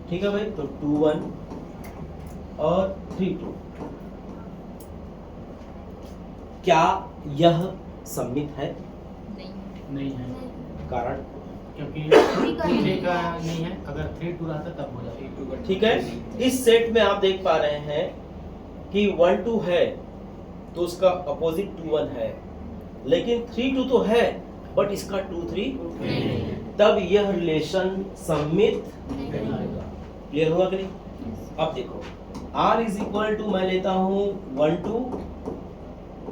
ठीक है भाई, तो 2 1 और 3 2। क्या यह सममित है? नहीं है, कारण क्योंकि 3 का नहीं है, अगर 3 2 रहता तब हो जाता। ठीक है, इस सेट में आप देख पा रहे हैं कि 1 2 है तो उसका अपोजिट 2 1 है, लेकिन 3 2 तो है बट इसका 2 3 तब यह रिलेशन सममित नहीं होगा। क्लियर हुआ कि नहीं? अब देखो R इज इक्वल टू मैं लेता हूँ 1 2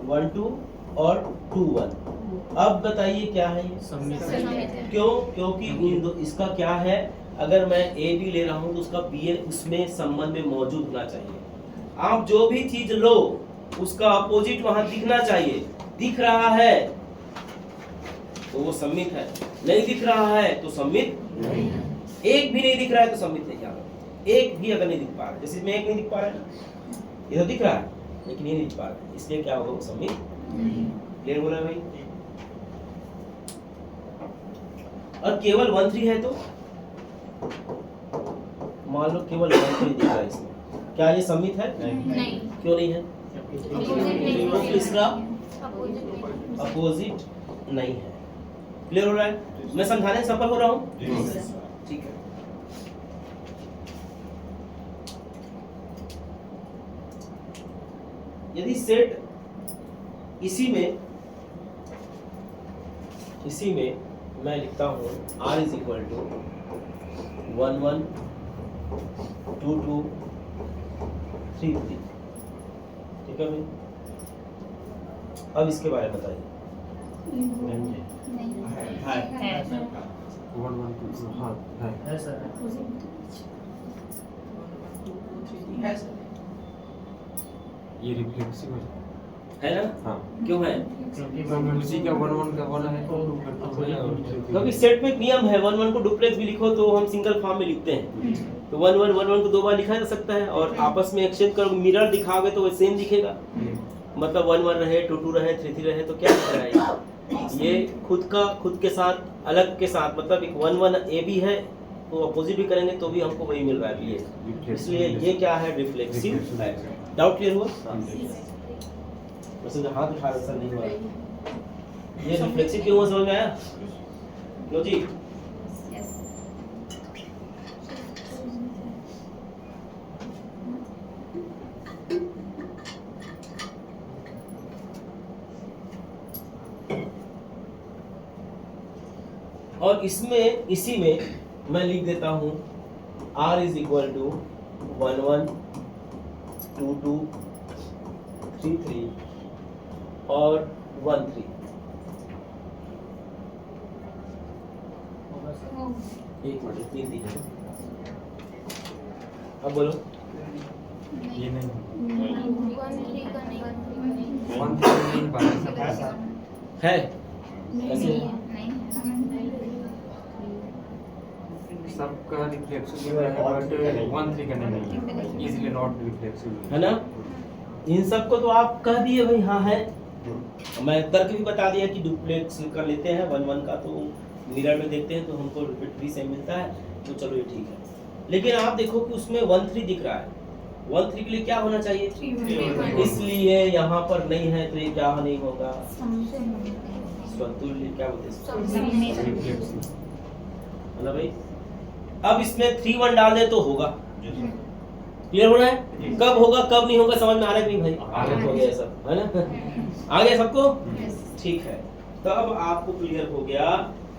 1 2 और 2 1। अब बताइए क्या है ये? सम्मित क्यों? क्योंकि इन दो इसका क्या है, अगर मैं ए बी ले रहा हूँ तो उसका बी उसमें संबंध में मौजूद होना चाहिए। आप जो भी चीज लो उसका अपोजिट वहां दिखना चाहिए। दिख रहा है तो वो सम्मित है, नहीं दिख रहा है तो सम्मित नहीं है। एक भी नहीं दिख रहा है तो सम्मित नहीं है। एक भी अगर नहीं दिख पा रहा है, जैसे इसमें एक नहीं दिख पा रहा है, ये तो दिख रहा है लेकिन ये नहीं दिख पा रहा है, इसलिए क्या होगा? वो सम्मित नहीं। क्लियर बोला भाई? और केवल 1 3 है तो मान लो केवल 1 3 दिख रहा है इसमें, क्या ये सम्मित है? नहीं। क्यों नहीं है? क्योंकि इसका अपोजिट नहीं है। क्लियर हो रहा है? मैं समझाने में सफल हो रहा हूँ? ठीक है। यदि सेट इसी में मैं लिखता हूँ R इज इक्वल टू 1 1 2 2 3 3, ठीक है भाई? अब इसके बारे में बताइए। है। 1 1 2 हाँ है। है सर। 1 2 3 है सर। ये रिफ्लेक्सिव है है ना? हाँ, क्यों है? क्योंकि उसी का 1 1 का वाला है क्योंकि सेट में एक नियम है, 1 1 को डुप्लेक्स भी लिखो तो हम सिंगल फॉर्म में लिखते हैं। तो 1 1 1 1 को 2 बार लिखा जा सकता है और आपस में एक्सचेंज करो, मिरर दिखाओगे तो वो सेम दिखेगा। मतलब 1 1 रहे 2 2 रहे 3 3 रहे तो क्या दिख रहा है? ये खुद के साथ अलग के साथ, मतलब एक 1 1 ए भी है तो अपोजिट भी करेंगे तो भी हमको वही मिल रहा है ये। इसलिए ये क्या है? रिफ्लेक्सिव है। डाउट क्लियर हुआ? वैसे जो हाथ उठा रहा सर नहीं हुआ। ये रिफ्लेक्सिव क्यों हुआ समझ में आया? लो जी। और इसमें इसी में मैं लिख देता हूँ R इज इक्वल टू 1 1 2 2 3 3 और 1 3। एक मिनट 3 3 है। अब बोलो। ये नहीं 1 3 का 1 3 नहीं पाया है ऐसे सबका रिफ्लेक्सिव है बट 1 3 का नहीं, इजीली नॉट रिफ्लेक्सिव है ना? इन सबको तो आप कह दिए भाई हाँ है। मैं तर्क भी बता दिया कि डुप्लेक्स कर लेते हैं 1 1 का, तो मिरर में देखते हैं तो हमको रिपीट सेम मिलता है, तो चलो ये ठीक है। लेकिन आप देखो कि उसमें 1 3 दिख रहा है, 1 3 के लिए क्या होना चाहिए? इसलिए यहाँ पर नहीं है तो ये क्या नहीं होगा? स्वतुल्य। क्या बोलते हैं? है ना भाई? अब इसमें 3 1 डाल दे तो होगा। क्लियर हो रहा है? कब होगा कब नहीं होगा समझ में आ रहा है कि नहीं भाई? हो गया सब, है ना? आ गया सबको? ठीक है। तब आपको क्लियर हो गया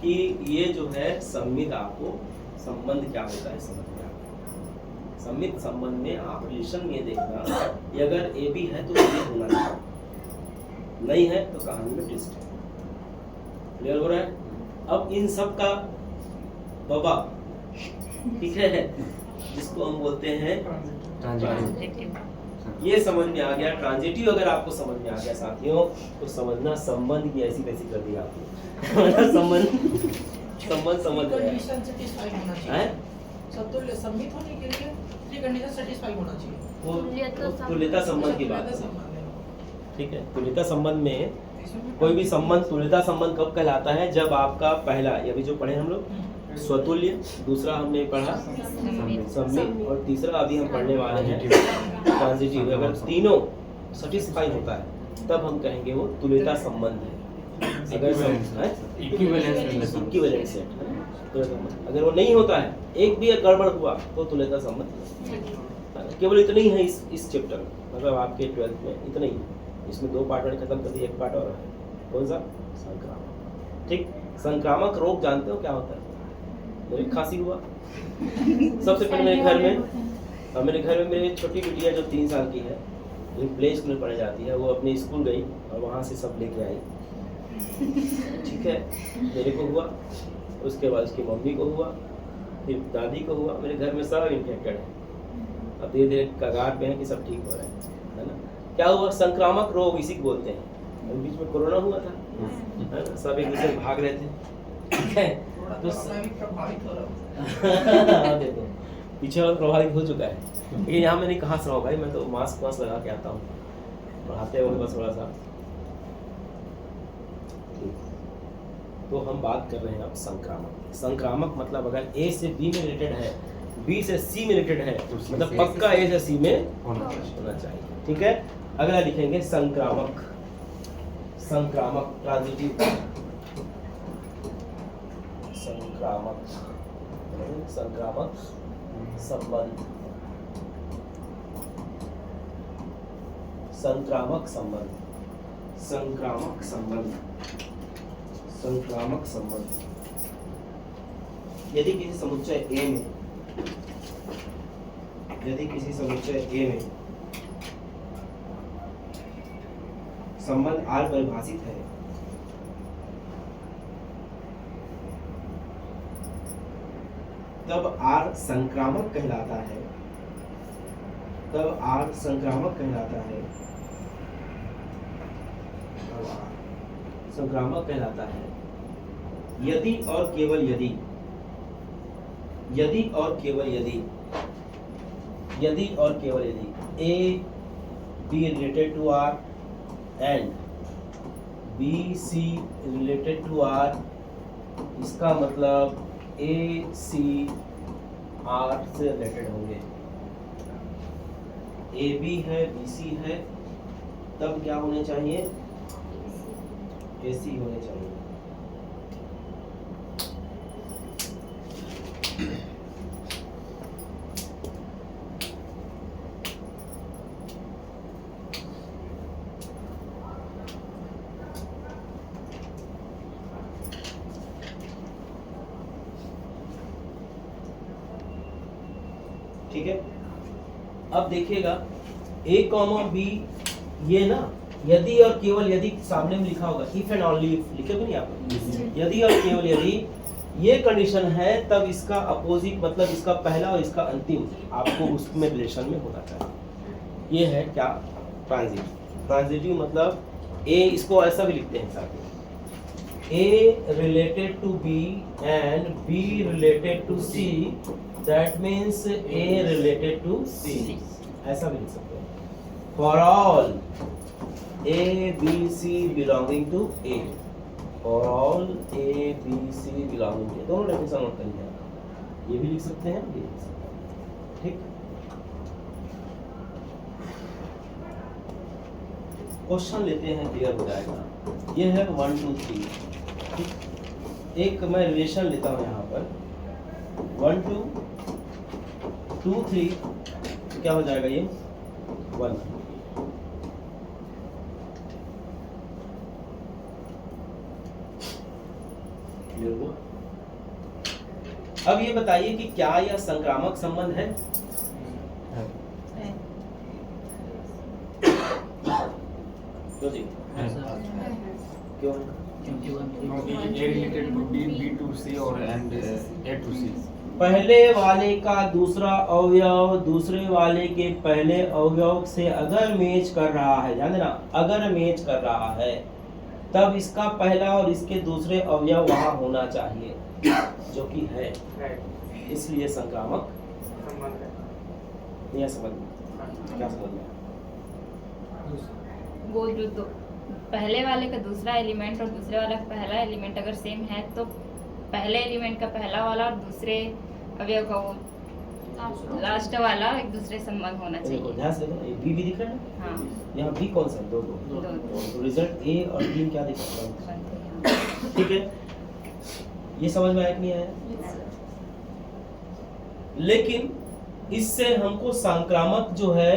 कि ये जो है सम्मित, आपको संबंध क्या होता है समझ में आ गया। सम्मित संबंध में आप रिलेशन में देखना कि अगर ए बी है तो ये होना चाहिए, नहीं है तो कहानी में ट्विस्ट है। क्लियर हो रहा है? अब इन सब का बाबा, ठीक है, जिसको हम बोलते हैं ये समझ में आ गया। ट्रांजिटिव अगर आपको समझ में आ गया साथियों तो समझना संबंध की ऐसी वैसी कर दी आपने। संबंध समझ गए कंडीशन सेटिस्फाई होना चाहिए हैं? समतुल्य सम्मित होने के लिए 3 कंडीशन सेटिस्फाई होना चाहिए। वो तुल्यता संबंध की बात है, ठीक है? तुल्यता संबंध में कोई भी संबंध, तुल्यता संबंध कब कहलाता है? जब आपका पहला, ये अभी जो पढ़े हम लोग स्वतुल्य, दूसरा हमने पढ़ा सम्मित, और तीसरा अभी हम पढ़ने वाले हैं ट्रांजिटिव। अगर तीनों सेटिस्फाई होता है तब हम कहेंगे वो तुल्यता संबंध है। अगर इक्विवेलेंट सेट, अगर वो नहीं होता है, एक भी गड़बड़ हुआ तो तुल्यता संबंध। केवल इतना ही है इस चैप्टर में, मतलब आपके 12th में इतना ही। इसमें 2 पार्ट मैंने खत्म कर दिया, एक पार्ट और है। कौन सा? संक्रामक। ठीक, संक्रामक रोग जानते हो क्या होता है? मेरी खांसी हुआ, सबसे पहले मेरे घर में और मेरे घर में मेरी छोटी बिटिया जो 3 साल की है, जो प्ले स्कूल में पढ़ने जाती है, वो अपने स्कूल गई और वहाँ से सब लेके आई। ठीक है, मेरे को हुआ, उसके बाद उसकी मम्मी को हुआ, फिर दादी को हुआ, मेरे घर में सब इन्फेक्टेड है। अब धीरे धीरे कगार पे है कि सब ठीक हो रहा है ना। क्या हुआ, संक्रामक रोग इसी को बोलते हैं। अभी बीच में कोरोना हुआ था, है ना, सब एक दूसरे से भाग रहे थे। ठीक है, तो मैं भी प्रभावित हो रहा हूँ। देखो पीछे वाला प्रभावित हो चुका है, लेकिन यहाँ मैंने कहाँ से रहा भाई, मैं तो मास्क लगा के आता हूँ, पढ़ाते हुए बस थोड़ा सा। तो हम बात कर रहे हैं अब संक्रामक। संक्रामक मतलब अगर ए से बी में रिलेटेड है, बी से सी में रिलेटेड है, मतलब पक्का ए से सी में होना चाहिए। ठीक है, अगला लिखेंगे संक्रामक। संक्रामक ट्रांजिटिव, संक्रामक, संक्रामक संबंध, संक्रामक संबंध, संक्रामक संबंध, संक्रामक संबंध। यदि किसी समुच्चय ए में, यदि किसी समुच्चय ए में संबंध R परिभाषित है, तब R संक्रामक कहलाता है, तब R संक्रामक कहलाता है, तब R संक्रामक कहलाता है यदि और केवल यदि, यदि और केवल यदि, यदि और केवल यदि A be related to R and B C related to R, इसका मतलब A C R से रिलेटेड होंगे। A B है, B C है, तब क्या होने चाहिए, A C होने चाहिए। ठीक है, अब देखिएगा A कॉमा B, ये ना यदि और केवल यदि सामने में लिखा होगा, इफ एंड ओनली इफ लिखे भी नहीं आप, यदि और केवल यदि ये कंडीशन है, तब इसका अपोजिट मतलब इसका पहला और इसका अंतिम आपको उसमें रिलेशन में होना चाहिए। ये है क्या, ट्रांजिटिव। ट्रांजिटिव मतलब A, इसको ऐसा भी लिखते हैं साथ में, A related to B and B related to C, that means A related to C, ऐसा भी लिख सकते हैं। For all A, B, C belonging to A, for all A, B, C belonging to A, दोनों definition note करिए आप, ये भी लिख सकते हैं, ये लिख सकते हैं। ठीक, क्वेश्चन लेते हैं, क्लियर हो जाएगा। ये है 1 2 3। एक मैं रिलेशन लेता हूँ यहाँ पर 1 2 2 3, तो क्या हो जाएगा ये 1। क्लियर हुआ? अब ये बताइए कि क्या यह संक्रामक संबंध है? क्यों जी? क्यों? क्योंकि A related to B, B to C और and A to C। पहले वाले का दूसरा अवयव दूसरे वाले के पहले अवयव से अगर मैच कर रहा है, ध्यान देना, अगर मैच कर रहा है, तब इसका पहला और इसके दूसरे अवयव वहां होना चाहिए, जो कि है, इसलिए संक्रामक संबंध है। यह समझ में क्या समझ में? वो जो दो पहले वाले का दूसरा एलिमेंट और दूसरे वाला का पहला एलिमेंट अगर सेम है, तो पहले एलिमेंट का पहला वाला और दूसरे अवयव का वो लास्ट वाला एक दूसरे संबंध होना देखो चाहिए। ध्यान से देखो, ये बी भी दिख रहा है, हाँ, यहाँ बी कौन सा है? दो। दो। तो रिजल्ट ए और बी क्या दिख रहा है? ठीक है, ये समझ में आया कि नहीं आया? लेकिन इससे हमको संक्रामक जो है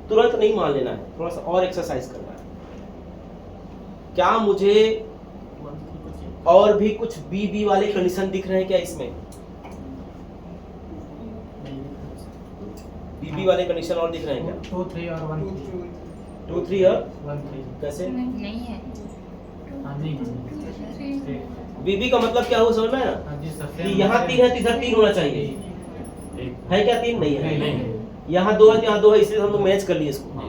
तुरंत नहीं मान लेना है, थोड़ा सा और एक्सरसाइज करना है। क्या मुझे और भी कुछ बी बी वाले कंडीशन दिख रहे हैं क्या इसमें? बीबी वाले कंडीशन और दिख रहे हैं क्या? 2 3 और 1 2 3 और 1 3 कैसे? नहीं है। हाँ नहीं है बीबी का मतलब क्या हुआ समझ में आया? हाँ जी सर कि यहाँ 3 है तो इधर 3 होना चाहिए। है क्या 3? नहीं है। यहाँ 2 है, यहाँ 2 है, इसलिए हम लोग मैच कर लिए इसको।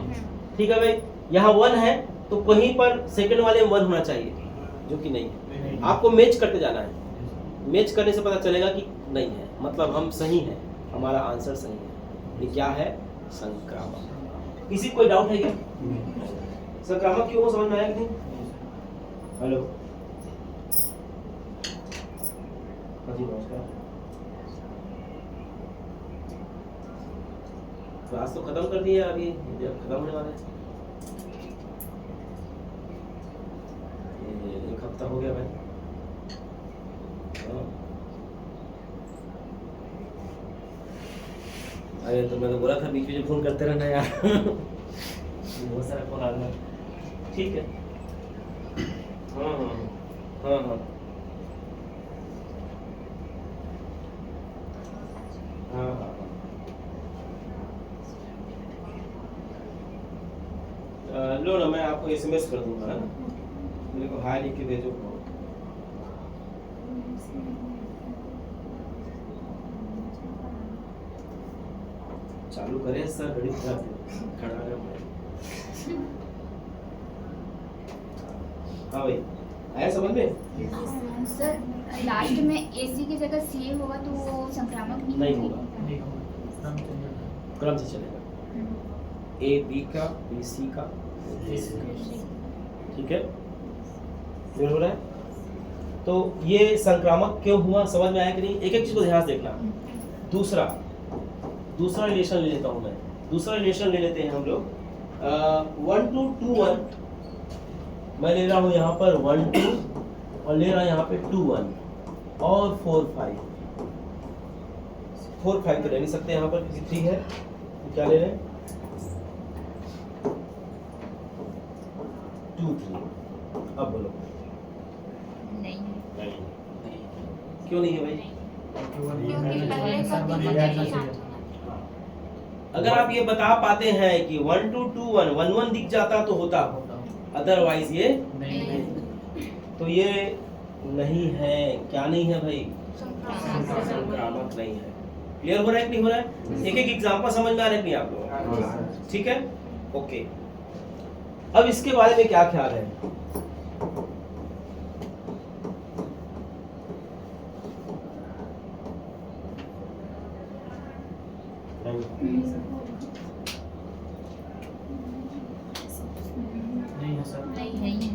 ठीक है भाई, यहाँ 1 है तो कहीं पर सेकंड वाले में 1 होना चाहिए, जो कि नहीं है। आपको मैच करते जाना है। मैच करने से पता चलेगा कि नहीं है, मतलब हम सही हैं, हमारा आंसर सही है। ये क्या है? संक्रामक। किसी कोई डाउट है क्या? संक्रामक क्यों हो, समझ में आया कि नहीं? हेलो, हाँ जी नमस्कार। क्लास तो खत्म कर दिया, अभी खत्म होने वाला है। ये 1 हफ्ता हो गया भाई। हाँ। अरे तो मैं तो बोला था बीच में फोन करते रहना यार। बहुत सारा फोन आ रहा है। ठीक है। हाँ हाँ हाँ हाँ हाँ हाँ लो ना, मैं आपको SMS कर दूंगा ना, मेरे को हाय लिख के भेजो। चालू करें सर, घड़ी खड़ा कर। हाँ भाई, आया समझ में? सर लास्ट में AC की जगह CA होगा तो वो संक्रामक नहीं होगा, नहीं होगा क्रम से चलेगा। A B का, B C का, ठीक है, क्लियर हो रहा है? तो ये संक्रामक क्यों हुआ, समझ में आया कि नहीं? एक एक चीज को ध्यान से देखना। दूसरा रिलेशन ले लेता हूं मैं। दूसरा रिलेशन ले लेते हैं हम लोग 1 2 2 1। मैं ले रहा हूं यहाँ पर 1 2 और ले रहा हूं यहाँ पे 2 1 और 4 5। 4 5 तो ले नहीं सकते यहाँ पर, क्योंकि 3 है। तो क्या ले रहे हैं? 2 3। अब बोलो। नहीं है। क्यों नहीं है भाई? अगर आप ये बता पाते हैं कि 1 2 2 1 1 1 दिख जाता तो होता, अदरवाइज ये तो ये नहीं है। क्या नहीं है भाई? संक्रामक नहीं है। क्लियर हो रहा है कि नहीं हो रहा है? एक एक एग्जांपल समझ में आ रहा है कि नहीं आप लोग? ठीक है, ओके। अब इसके बारे में क्या ख्याल है? नहीं है सर नहीं है।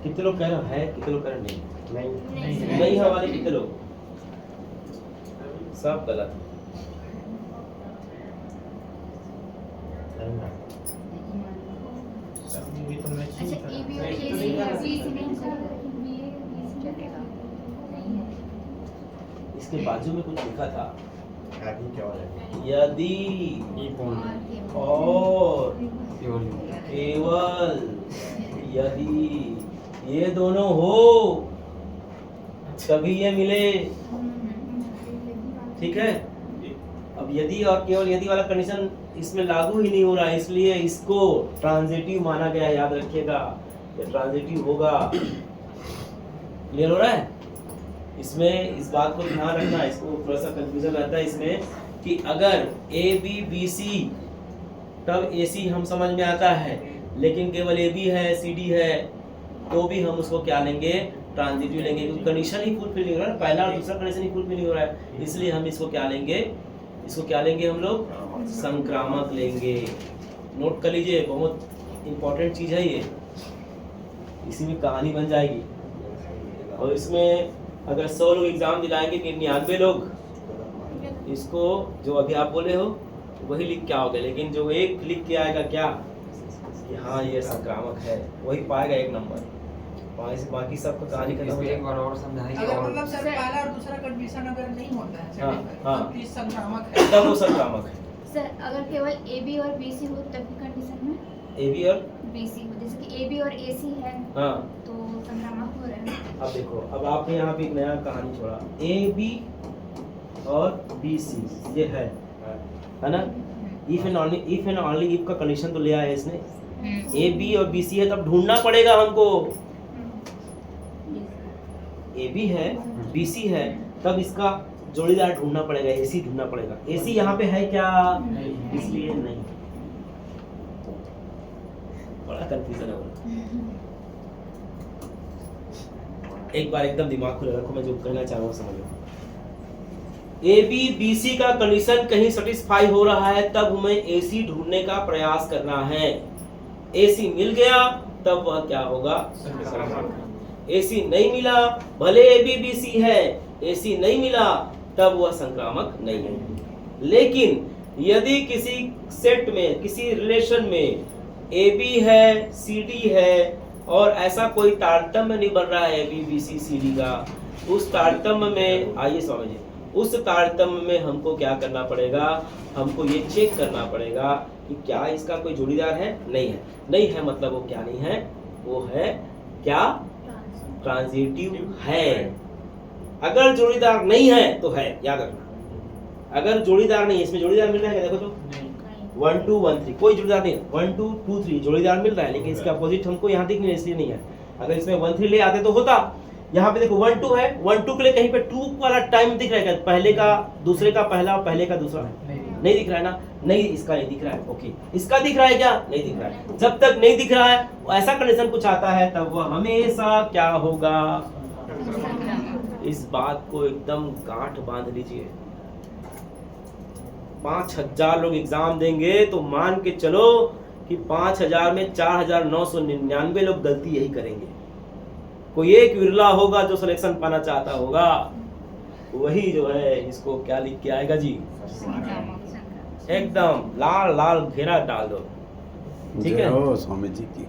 कितने लोग कह रहे हैं? कितने लोग कह रहे नहीं? नहीं नहीं है वाले कितने लोग? सब गलत। ये तो मैच अच्छा नहीं AB और कर AC का BC नहीं चलेगा। नहीं है। इसके बाजू में कुछ लिखा था, आगे क्या हो रहा यदि और केवल यदि ये दोनों हो तभी ये मिले। ठीक है, अब यदि और केवल यदि वाला कंडीशन इसमें लागू ही नहीं हो रहा है, इसलिए इसको ट्रांजिटिव माना गया है। याद रखिएगा, ये ट्रांजिटिव होगा। क्लियर हो रहा है? इसमें इस बात को ध्यान रखना, इसको थोड़ा सा कंफ्यूजन रहता है इसमें कि अगर ABBC तब AC हम समझ में आता है, लेकिन केवल AB है CD है तो भी हम उसको क्या लेंगे? ट्रांजिटिव लेंगे, क्योंकि कंडीशन ही फुलफिल नहीं हो रहा है। पहला और दूसरा कंडीशन ही फुलफिल नहीं हो रहा है, इसलिए हम इसको क्या लेंगे? इसको क्या लेंगे हम लोग? संक्रामक लेंगे। नोट कर लीजिए, बहुत इंपॉर्टेंट चीज है ये, इसी में कहानी बन जाएगी। और इसमें अगर 100 लोग एग्जाम दिलाएंगे कि 99 लोग इसको जो अभी आप बोले हो वही लिख के आओगे, लेकिन जो एक लिख के आएगा क्या कि हाँ ये संक्रामक है, वही पाएगा 1 नंबर। बाकी सबका कहानी खत्म हो एक जाएगा। बार और समझाएंगे अगर और मतलब सर पहला और दूसरा कंडीशन अगर नहीं होता है हाँ, satisfied, हाँ। तो प्लीज संक्रामक है। तब वो संक्रामक है। सर अगर केवल AB और BC हो तब की कंडीशन में AB और BC हो, जैसे कि AB और AC है हाँ। तो संक्रामक हो रहा है। अब देखो, अब आपने यहाँ पे एक नया कहानी छोड़ा। AB और BC ये है ना? इफ एंड ओनली इफ का कंडीशन तो ले आया इसने। AB और BC है, तब ढूंढना पड़ेगा हमको। AB है, BC है, तब इसका जोड़ीदार ढूंढना पड़ेगा, AC ढूंढना पड़ेगा। AC यहाँ पे है क्या? इसलिए नहीं। बड़ा कंफ्यूजन है। एक बार एकदम दिमाग खुले रखो, मैं जो कहना चाह रहा हूँ समझ लो। AB BC का कंडीशन कहीं सेटिस्फाई हो रहा है, तब हमें AC ढूंढने का प्रयास करना है। AC मिल गया, तब वह क्या होगा? AC नहीं मिला, भले AB BC है, AC नहीं मिला, तब वह संक्रामक नहीं है। लेकिन यदि किसी सेट में, किसी रिलेशन में AB है, CD है और ऐसा कोई तारतम्य नहीं बन रहा है AB BC CD का, उस तारतम्य में आइए समझिए, उस तारतम्य में हमको क्या करना पड़ेगा? हमको ये चेक करना पड़ेगा कि क्या इसका कोई जोड़ीदार है? नहीं है। नहीं है मतलब वो क्या नहीं है? वो है क्या? ट्रांजिटिव है। अगर जोड़ीदार नहीं है तो है, याद रखना। अगर जोड़ीदार नहीं है, इसमें जोड़ीदार मिल रहा है क्या? देखो तो 1 2 1 3 कोई जोड़ीदार नहीं है। 1 2 2 3 जोड़ीदार मिल रहा है, लेकिन इसका अपोजिट हमको यहाँ दिख नहीं है, इसलिए नहीं है। अगर इसमें 1 3 ले आते तो होता। यहाँ पे देखो 1 2 है, 1 2 के लिए कहीं पे 2 वाला टाइम दिख रहा है क्या? पहले का दूसरे का पहला, पहले का दूसरा नहीं दिख रहा है ना? नहीं, इसका नहीं दिख रहा है। ओके, इसका दिख रहा है क्या? नहीं दिख रहा है। जब तक नहीं दिख रहा है, ऐसा कंडीशन कुछ आता है, तब वह हमेशा क्या होगा? इस बात को एकदम गांठ बांध लीजिए। 5000 लोग एग्जाम देंगे तो मान के चलो कि 5000 में 4999 लोग गलती यही करेंगे। कोई एक विरला होगा जो सिलेक्शन पाना चाहता होगा, वही जो है इसको क्या लिख के आएगा जी? एकदम लाल लाल घेरा डाल दो। ठीक है, स्वामी जी की।